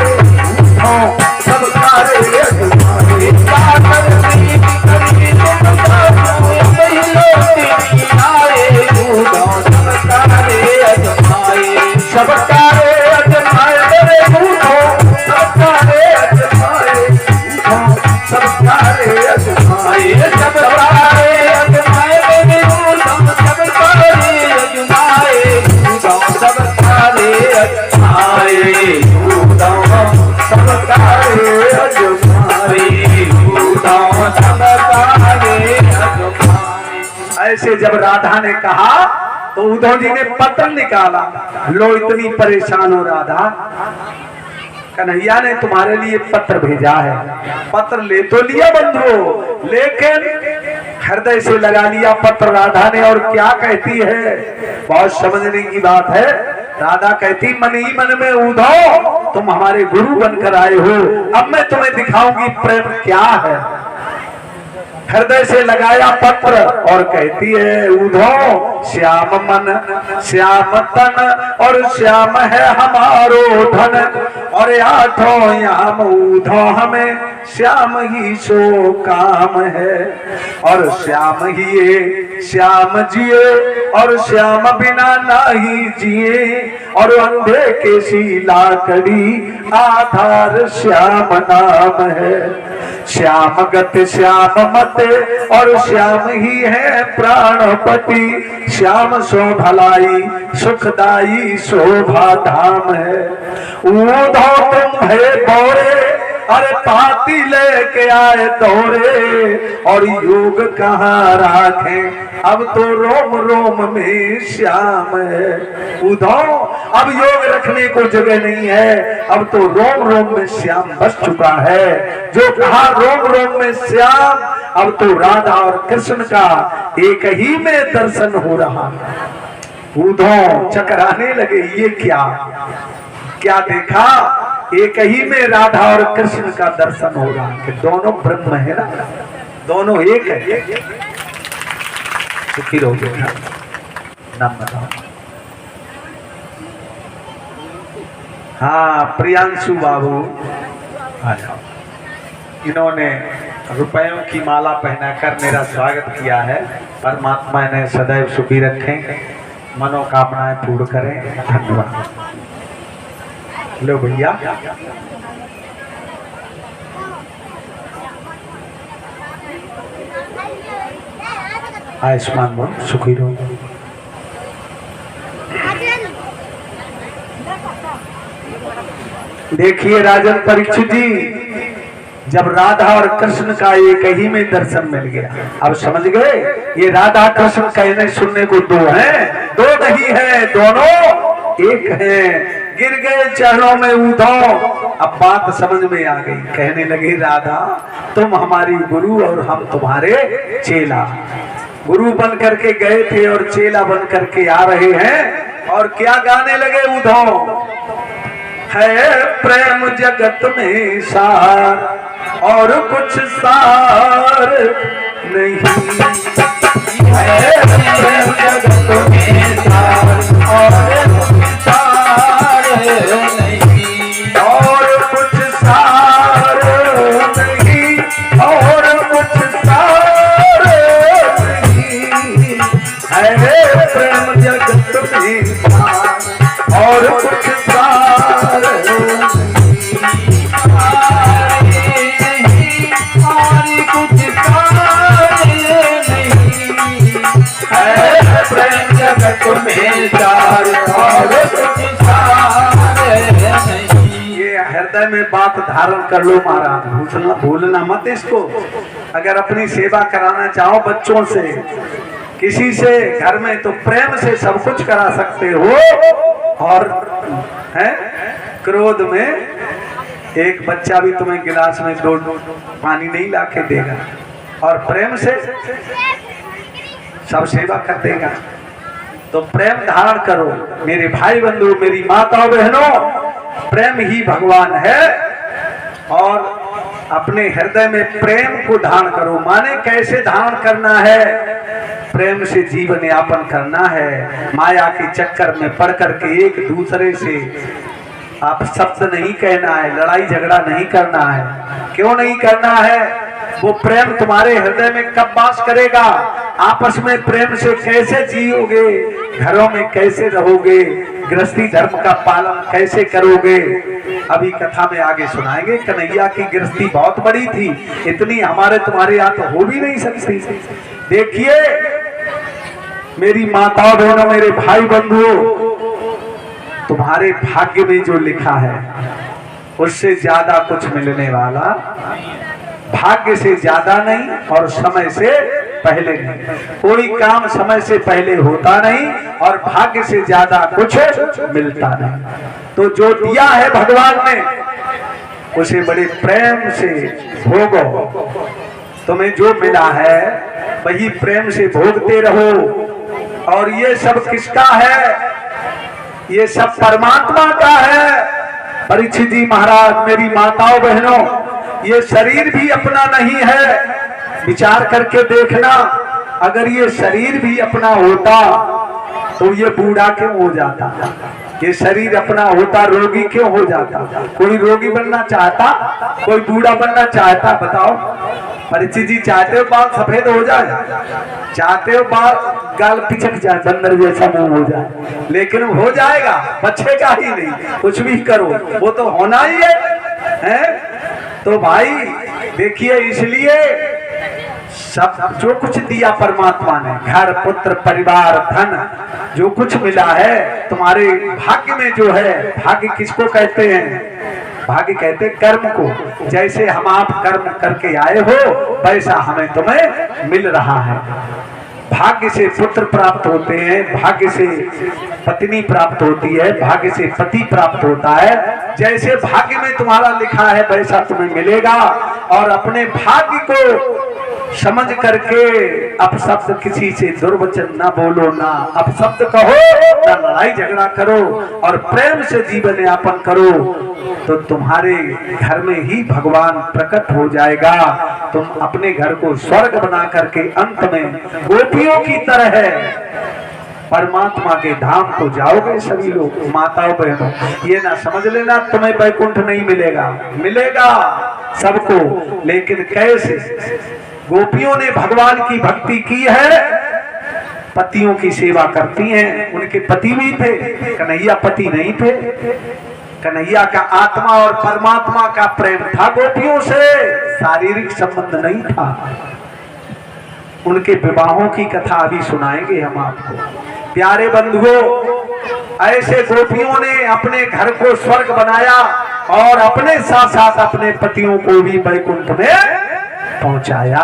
सब सारे अजमाए, जाकर प्रीति करी कुब्जा सो, अब ही लौट नहीं आए सब सारे अजमाए। सब सारे अजमाए मेरे उधो, सब सारे अजमाए उधो, सब सारे अजमाए, सब सारे अजमाए मेरे उधम, सब सारे अजमाए उधम, सब सारे अजमाए उधम, सब सारे अजमाए उधम, सब सारे अजमाए। ऐसे जब राधा ने कहा तो उद्धव जी ने पत्र निकाला, लो इतनी परेशान हो राधा, कन्हैया ने तुम्हारे लिए पत्र भेजा है। पत्र ले तो लिया बंधु, लेकिन हृदय से लगा लिया पत्र राधा ने, और क्या कहती है बहुत समझने की बात है। राधा कहती मन ही मन में उद्धव तुम हमारे गुरु बनकर आए हो, अब मैं तुम्हें दिखाऊंगी प्रेम क्या है। हृदय से लगाया पत्र और कहती है उद्धव श्याम मन श्याम तन और श्याम है हमारो धन, और आठों याम उद्धव हमें श्याम ही सो काम है, और श्याम ही ये श्याम जिए और श्याम बिना नाही जिए, और अंधे के शीला कड़ी आधार श्याम नाम है। श्याम गत श्याम मत और श्याम ही है प्राणपति, श्याम सो भलाई सुखदाई शोभा धाम है। उद्धव तुम है बोरे अरे पाती लेके आए दौरे, और योग कहाँ राखे अब तो रोम रोम में श्याम है। उद्धव अब योग रखने को जगह नहीं है, अब तो रोम रोम में श्याम बस चुका है। जो कहा रोम रोम में श्याम, अब तो राधा और कृष्ण का एक ही में दर्शन हो रहा। उद्धव चकराने लगे, ये क्या क्या देखा, एक ही में राधा और कृष्ण का दर्शन हो रहा कि दोनों ब्रह्म है ना, दोनों एक है। सुखी रहोगे, नाम बताओ। हाँ प्रियांशु बाबू आ जाओ। इन्होंने रुपयों की माला पहनाकर मेरा स्वागत किया है। परमात्मा ने सदैव सुखी रखें, मनोकामनाएं पूर्ण करें। धन्यवाद। लो भैया, आयुष्मान बोल, सुखी रहो। देखिए राजन परीक्षित जी, जब राधा और कृष्ण का एक ही में दर्शन मिल गया, अब समझ गए ये राधा कृष्ण कहने सुनने को दो हैं, दो नहीं है, दोनों एक हैं। गिर गए चरणों में उद्धव, अब बात समझ में आ गई। कहने लगे राधा तुम हमारी गुरु और हम तुम्हारे चेला। गुरु बन करके गए थे और चेला बन करके आ रहे हैं, और क्या गाने लगे उद्धव, है प्रेम जगत में सार और कुछ सार नहीं, है प्रेम जगत में सार और कुछ सार नहीं, और कुछ सार नहीं, और कुछ सार नहीं, है प्रेम जगत में सार और कुछ सार नहीं, और कुछ सार हृदय में बात धारण कर लो महाराज, भूलना मत इसको। अगर अपनी सेवा कराना चाहो बच्चों से, किसी से घर में, तो प्रेम से सब कुछ करा सकते हो। और है क्रोध में एक बच्चा भी तुम्हें गिलास में दो पानी नहीं ला के देगा, और प्रेम से सब सेवा कर देगा। तो प्रेम धारण करो मेरे भाई बंधु, मेरी माताओं बहनों, प्रेम ही भगवान है। और अपने हृदय में प्रेम को धारण करो। माने कैसे धारण करना है? प्रेम से जीवन यापन करना है। माया के चक्कर में पड़ करके एक दूसरे से आप शब्द नहीं कहना है, लड़ाई झगड़ा नहीं करना है। क्यों नहीं करना है? वो प्रेम तुम्हारे हृदय में कब वास करेगा? आपस में प्रेम से कैसे जियोगे, घरों में कैसे रहोगे, गृहस्थी धर्म का पालन कैसे करोगे? अभी कथा में आगे सुनाएंगे। कन्हैया की गृहस्थी बहुत बड़ी थी, इतनी हमारे तुम्हारे यहाँ तो हो भी नहीं सकती। देखिए मेरी माताओं बहनों, मेरे भाई बंधुओं, तुम्हारे भाग्य में जो लिखा है उससे ज्यादा कुछ मिलने वाला, भाग्य से ज्यादा नहीं और समय से पहले नहीं। कोई काम समय से पहले होता नहीं और भाग्य से ज्यादा कुछ मिलता नहीं। तो जो दिया है भगवान ने उसे बड़े प्रेम से भोगो। तुम्हें जो मिला है वही प्रेम से भोगते रहो। और ये सब किसका है? ये सब परमात्मा का है। परीक्षित जी महाराज, मेरी माताओं बहनों, ये शरीर भी अपना नहीं है। विचार करके देखना, अगर ये शरीर भी अपना होता तो ये बूढ़ा क्यों हो जाता? ये शरीर अपना होता रोगी क्यों हो जाता? कोई रोगी बनना चाहता? कोई बूढ़ा बनना चाहता? बताओ। परिचित जी, चाहते हो बाल सफेद हो जाए? चाहते हो बाल गाल पिचक जाए, बंदर जैसा मुंह हो जाए? लेकिन हो जाएगा, बचेगा ही नहीं। कुछ भी करो वो तो होना ही है? तो भाई देखिए, इसलिए सब जो कुछ दिया परमात्मा ने, घर पुत्र परिवार धन, जो कुछ मिला है तुम्हारे भाग्य में जो है, भाग्य किसको कहते हैं? भाग्य कहते हैं कर्म को। जैसे हम आप कर्म करके आए हो वैसा हमें तुम्हें मिल रहा है। भाग्य से पुत्र प्राप्त होते हैं, भाग्य से पत्नी प्राप्त होती है, भाग्य से पति प्राप्त होता है। जैसे भाग्य में तुम्हारा लिखा है वैसा तुम्हें मिलेगा। और अपने भाग्य को समझ करके अपशब्द किसी से दुर्वचन ना बोलो, ना अपशब्द कहो, ना लड़ाई झगड़ा करो और प्रेम से जीवन यापन करो, तो तुम्हारे घर में ही भगवान प्रकट हो जाएगा। तुम अपने घर को स्वर्ग बना करके अंत में गोपियों की तरह परमात्मा के धाम को जाओगे सभी लोग। माताओं बहनों, ये ना समझ लेना तुम्हें वैकुंठ नहीं मिलेगा, मिलेगा सबको। लेकिन कैसे? गोपियों ने भगवान की भक्ति की है, पतियों की सेवा करती हैं। उनके पति भी थे, कन्हैया पति नहीं थे। कन्हैया का आत्मा और परमात्मा का प्रेम था गोपियों से, शारीरिक संबंध नहीं था। उनके विवाहों की कथा अभी सुनाएंगे हम आपको। प्यारे बंधुओं, ऐसे गोपियों ने अपने घर को स्वर्ग बनाया और अपने साथ साथ अपने पतियों को भी वैकुंठ में पहुंचाया।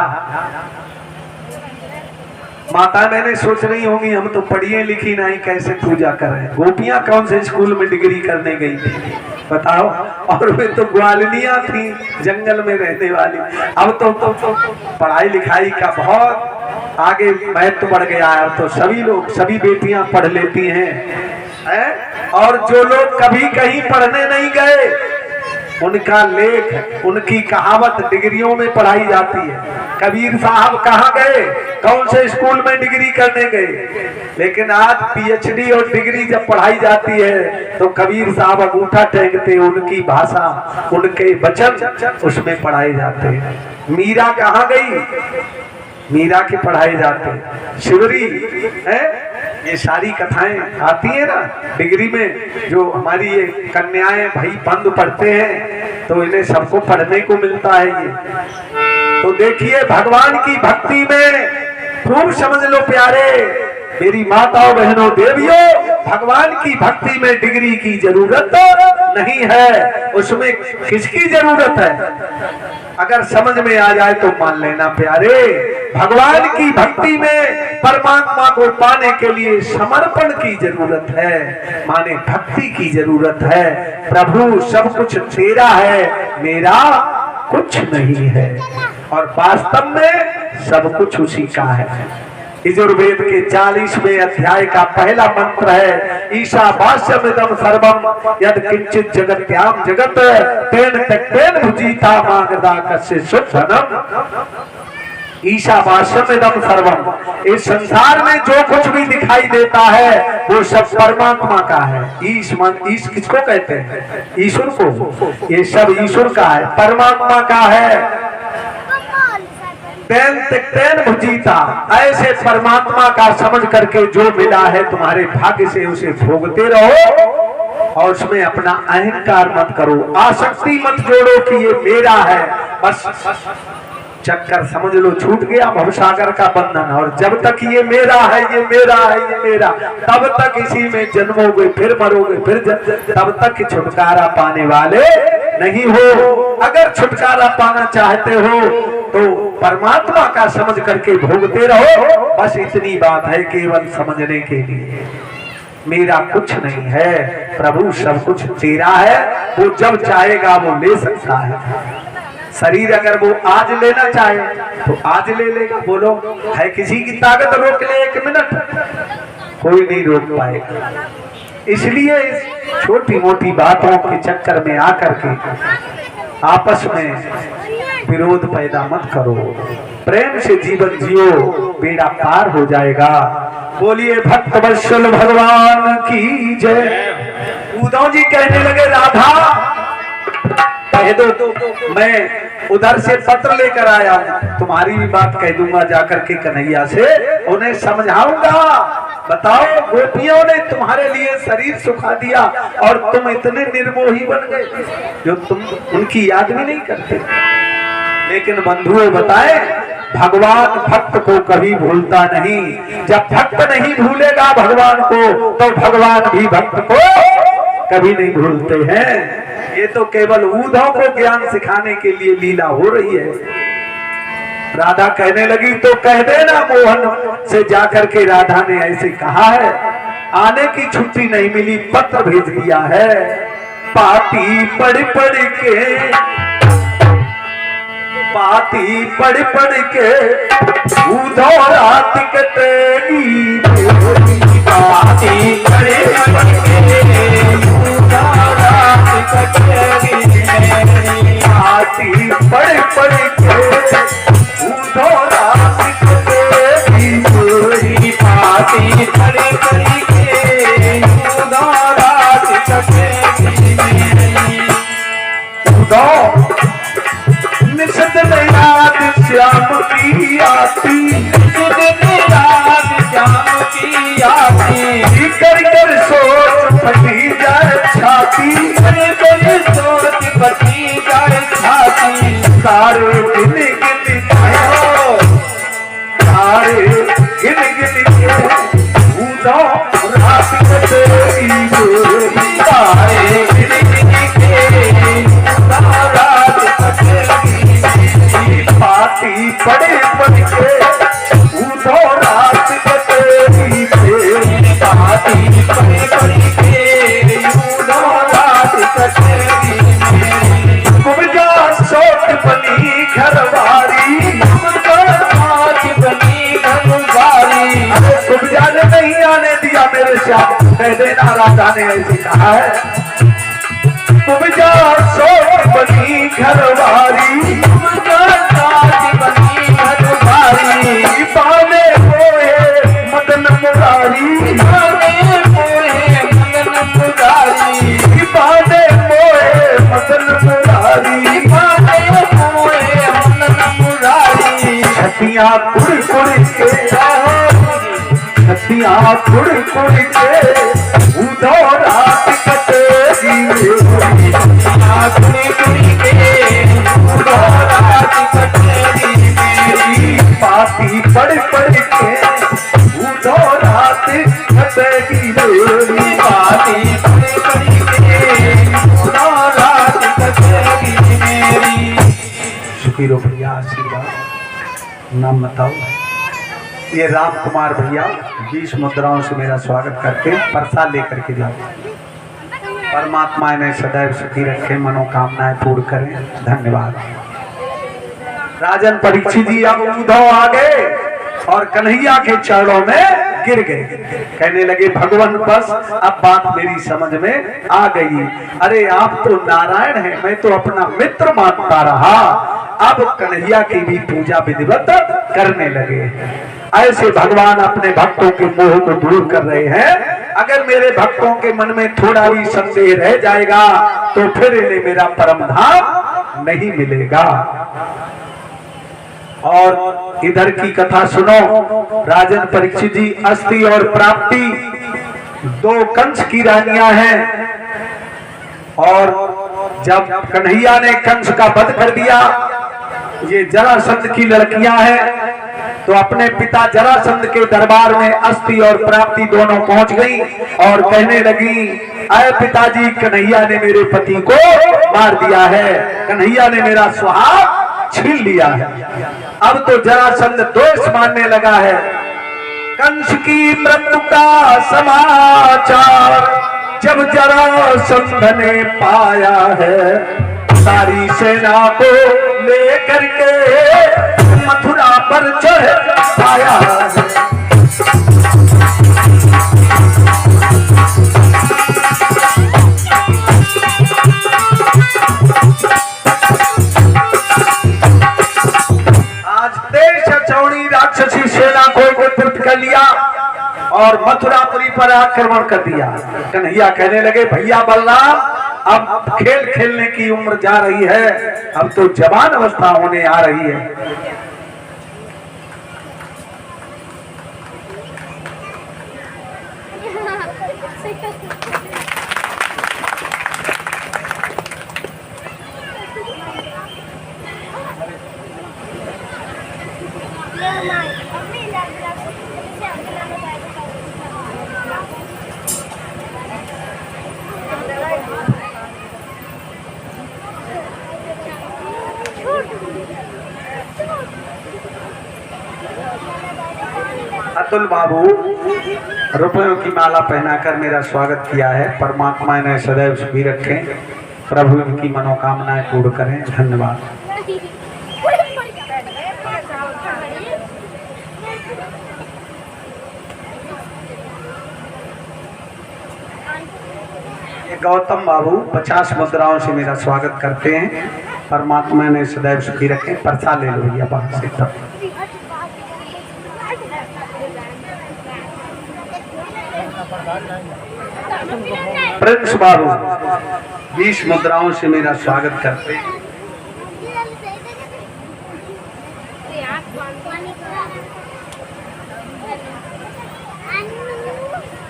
माता मैंने सोच रही होंगी हम तो पढ़िए लिखी नहीं, कैसे पूजा कर रहे हैं। गोपियां कौन से स्कूल में डिग्री करने गई थी बताओ? और वे तो ग्वालनियां थी, जंगल में रहने वाली। अब तो पढ़ाई लिखाई का बहुत आगे महत्व बढ़ गया है। अब तो सभी लोग, सभी बेटियां पढ़ लेती हैं। और जो लोग कभी कहीं पढ़ने नहीं गए, उनका लेख, उनकी कहावत डिग्रियों में पढ़ाई जाती है। कबीर साहब कहाँ गए? कौन से स्कूल में डिग्री करने गए? लेकिन आज पीएचडी और डिग्री जब पढ़ाई जाती है तो कबीर साहब अंगूठा टेकते, उनकी भाषा, उनके वचन उसमें पढ़ाए जाते हैं। मीरा कहाँ गई? मीरा के पढ़ाए जाते। शिवरी है, ये सारी कथाएं आती है ना डिग्री में। जो हमारी ये कन्याएं भाई बंद पढ़ते हैं तो इन्हें सबको पढ़ने को मिलता है ये। तो देखिए, भगवान की भक्ति में खूब समझ लो प्यारे, मेरी माताओं बहनों देवियों, भगवान की भक्ति में डिग्री की जरूरत नहीं है, उसमें किसकी जरूरत है? अगर समझ में आ जाए तो मान लेना प्यारे, भगवान की भक्ति में परमात्मा को पाने के लिए समर्पण की जरूरत है, माने भक्ति की जरूरत है। प्रभु सब कुछ तेरा है, मेरा कुछ नहीं है, और वास्तव में सब कुछ उसी का है। यजुर्वेद के 40वें अध्याय का पहला मंत्र है, ईशावास्यमिदं सर्वं यद् किंचित् जगत्याम जगत तेन त्यक्तेन भुजीता मा गदा कस्य शुद्धनम्। ईशावास्यमिदं सर्वं, इस संसार में जो कुछ भी दिखाई देता है वो सब परमात्मा का है। ईश किसको कहते हैं? ईश्वर को। ये सब ईश्वर का है, परमात्मा का है। तेन भुजीता, ऐसे परमात्मा का समझ करके जो मिला है तुम्हारे भाग्य से उसे भोगते रहो, और उसमें अपना अहंकार मत करो, आसक्ति मत जोड़ो कि ये मेरा है। बस चक्कर समझ लो छूट गया भवसागर का बंधन, और जब तक ये मेरा है, ये मेरा है, ये मेरा, तब तक इसी में जन्मोगे, फिर मरोगे, फिर तब तक छुटकारा पाने वाले नहीं हो। अगर छुटकारा पाना चाहते हो तो परमात्मा का समझ करके भोगते रहो। बस इतनी बात है केवल समझने के लिए। मेरा कुछ नहीं है, प्रभु सब कुछ तेरा है, वो जब चाहेगा वो ले सकता है। शरीर अगर वो आज लेना चाहे तो आज ले लेगा। बोलो, है किसी की ताकत रोक ले 1 मिनट? कोई नहीं रोक पाएगा। इसलिए इस छोटी मोटी बातों के चक्कर में आकर के आपस में विरोध पैदा मत करो, प्रेम से जीवन जियो, बेड़ा पार हो जाएगा। बोलिए भक्त वत्सल भगवान की जय। उद्धव जी कहने लगे, राधा कह दो तो मैं उधर से पत्र लेकर आया हूं, तुम्हारी भी बात कह दूंगा जाकर के कन्हैया से, उन्हें समझाऊंगा। बताओ, गोपियों ने तुम्हारे लिए शरीर सुखा दिया और तुम इतने निर्मोही बन गए जो तुम उनकी याद भी नहीं करते। लेकिन बंधुओं बताए, भगवान भक्त को कभी भूलता नहीं। जब भक्त नहीं भूलेगा भगवान को तो भगवान भी भक्त को कभी नहीं भूलते हैं। ये तो केवल उद्धव को ज्ञान सिखाने के लिए लीला हो रही है। राधा कहने लगी तो कह देना मोहन से जाकर के राधा ने ऐसे कहा है, आने की छुट्टी नहीं मिली, पत्र भेज दिया है। पाती पढ़ पढ़ के, पाती पढ़ पढ़ के उद्धव रात कटेगी, पाती पढ़ पढ़ के उद्धव रात कटेगी, पाती पढ़ पढ़ के उद्धव रात कटेगी, पाती पढ़ पढ़ के उद्धव रात कटेगी। उद्धव निषद याद श्याम की आती, याद श्याम की आती, कर कर सोच फटी जाए छाती, कर कर सोच फटी जाए छाती। सारे गिन गिन जाओ, सारे गिन गिन के उद्धव रात कटेगी, सारे गिन गिन के उद्धव रात कटेगी। पाती पड़े पड़ के उद्धव रात कटेगी, पाती पड़े पड़ के उद्धव रात कटेगी। कुब्जा सोच बनी घरवारी, बनी घरवारी, कुब्जा ने नहीं आने दिया मेरे श्याम, कह देना राधा ने ऐसे कहा है। कुब्जा सोच बनी घरवारी, पाने मोहे मदन मुरारी, पाने मोहे मदन मुरारी, पाने मोहे मदन मुरारी, पाने मोहे मदन मुरारी। छतियां कुड़ कुड़ के, छतियां कुड़ कुड़ के उद्धव रात कटेगी, छतियां कुड़ कुड़ के लो भैया आशीर्वाद, नाम बताओ। ये राम कुमार भैया 20 मुद्राओं से मेरा स्वागत करके प्रसाद लेकर के जाते। परमात्मा ने सदैव सुखी रखे, मनोकामनाएं पूर्ण करें। धन्यवाद। राजन परीक्षित जी अब उद्धव आ गए और कन्हैया के चरणों में गिर गए। कहने लगे भगवान बस अब बात मेरी समझ में आ गई। अरे आप तो नारायण हैं, मैं तो अपना मित्र मानता रहा। अब कन्हैया की भी पूजा विधिवत करने लगे। ऐसे भगवान अपने भक्तों के मोह को दूर कर रहे हैं। अगर मेरे भक्तों के मन में थोड़ा भी संदेह रह जाएगा तो फिर इन्हें मेरा परम धाम नहीं मिलेगा। और इधर की कथा सुनो। राजन परीक्षित जी अस्थि और प्राप्ति 2 कंस की रानियां हैं। और जब कन्हैया ने कंस का वध कर दिया, ये जरासंध की लड़कियां हैं, तो अपने पिता जरासंध के दरबार में अस्थि और प्राप्ति दोनों पहुंच गई और कहने लगी, अरे पिताजी कन्हैया ने मेरे पति को मार दिया है, कन्हैया ने मेरा सुहाग छीन लिया है। अब तो जरासंध दोष मानने लगा है। कंस की मृत्यु का समाचार जब जरासंध ने पाया है, सारी सेना को लेकर के मथुरा पर चढ़ आया है। राक्षसी सेना को एकत्रित कर लिया और मथुरापुरी पर आक्रमण कर दिया। कन्हैया कहने लगे, भैया बलराम अब खेल खेलने की उम्र जा रही है, अब तो जवान अवस्था होने आ रही है। अतुल बाबू रुपयों की माला पहनाकर मेरा स्वागत किया है। परमात्मा ने सदैव सुखी रखें, प्रभु इनकी मनोकामनाएं पूर्ण करें। धन्यवाद। गौतम बाबू 50 मुद्राओं से मेरा स्वागत करते हैं। परमात्मा ने सदैव सुखी रखें। प्रसाद ले लो भैया बाहर से। तब प्रिंस बाबू 20 मुद्राओं से मेरा स्वागत करते हैं।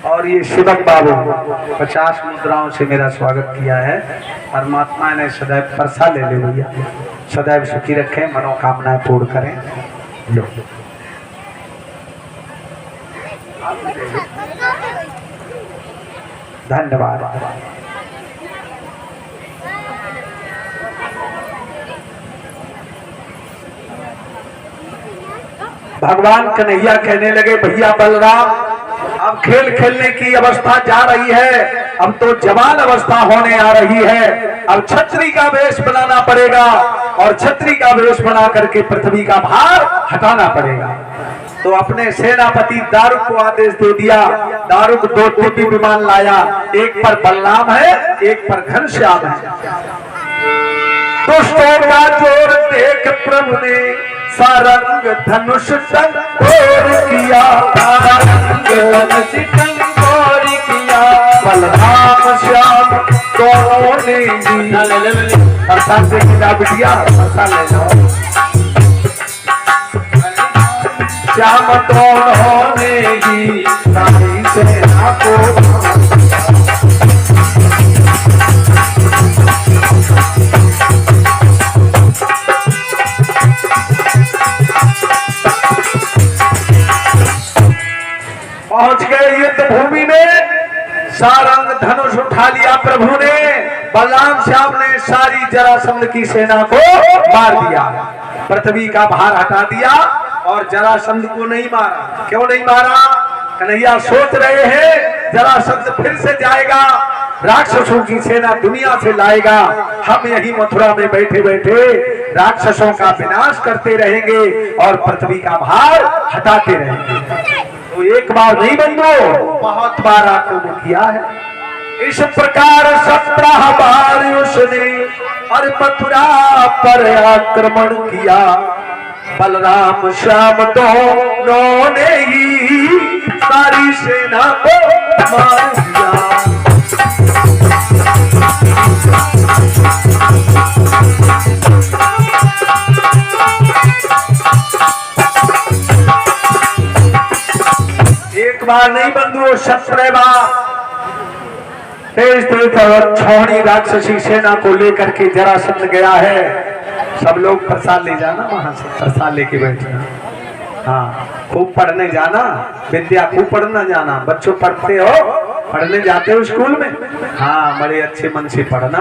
और ये शिवक बाबू 50 मुद्राओं से मेरा स्वागत किया है। परमात्मा ने सदैव प्रसाद ले लो भैया, सदैव सुखी रखें, मनोकामनाएं पूर्ण करें। लो धन्यवाद। भगवान कन्हैया कहने लगे, भैया बलराम अब खेल खेलने की अवस्था जा रही है, अब तो जवान अवस्था होने आ रही है। अब छत्री का वेश बनाना पड़ेगा और छत्री का वेश बना करके पृथ्वी का भार हटाना पड़ेगा। तो अपने सेनापति दारुक को आदेश दे दिया। दारुक 2 दिव्य विमान लाया, एक पर बलराम है, एक पर घनश्याम है। दुष्टों का जोर देख प्रभु ने सारंग धनुष टंकोर किया, सारंग धनुष टंकोर किया। बलराम श्याम दोनों ने प्रसाद से किया बिटिया, प्रसाद ले जाओ। श्याम दोनों ने ही सारी सेना को पहुंच गए युद्ध भूमि में। सारंग धनुष उठा लिया प्रभु ने। बलराम श्याम ने सारी जरासंध की सेना को मार दिया। पृथ्वी का भार हटा दिया और जरासंध को नहीं मारा। क्यों नहीं मारा? कन्हैया सोच रहे हैं जरासंध फिर से जाएगा, राक्षसों की सेना दुनिया से लाएगा, हम यही मथुरा में बैठे बैठे राक्षसों का विनाश करते रहेंगे और पृथ्वी का भार हटाते रहेंगे। तो एक बार नहीं बंधु, बहुत बार आक्रमण किया है। इस प्रकार 17 बार उसने और मथुरा पर आक्रमण किया। बलराम श्याम दोनों ने ही सारी सेना को मार दिया। एक बार नहीं बंधुओं, 17 बार तेज छौड़ी राक्षसी सेना को लेकर के जरासंध गया है। सब लोग प्रसाद ले जाना, वहां से प्रसाद लेके बैठना। हाँ, खूब पढ़ने जाना, विद्या खूब पढ़ना जाना। बच्चों पढ़ते हो, पढ़ने जाते हो स्कूल में? हाँ, बड़े अच्छे मन से पढ़ना।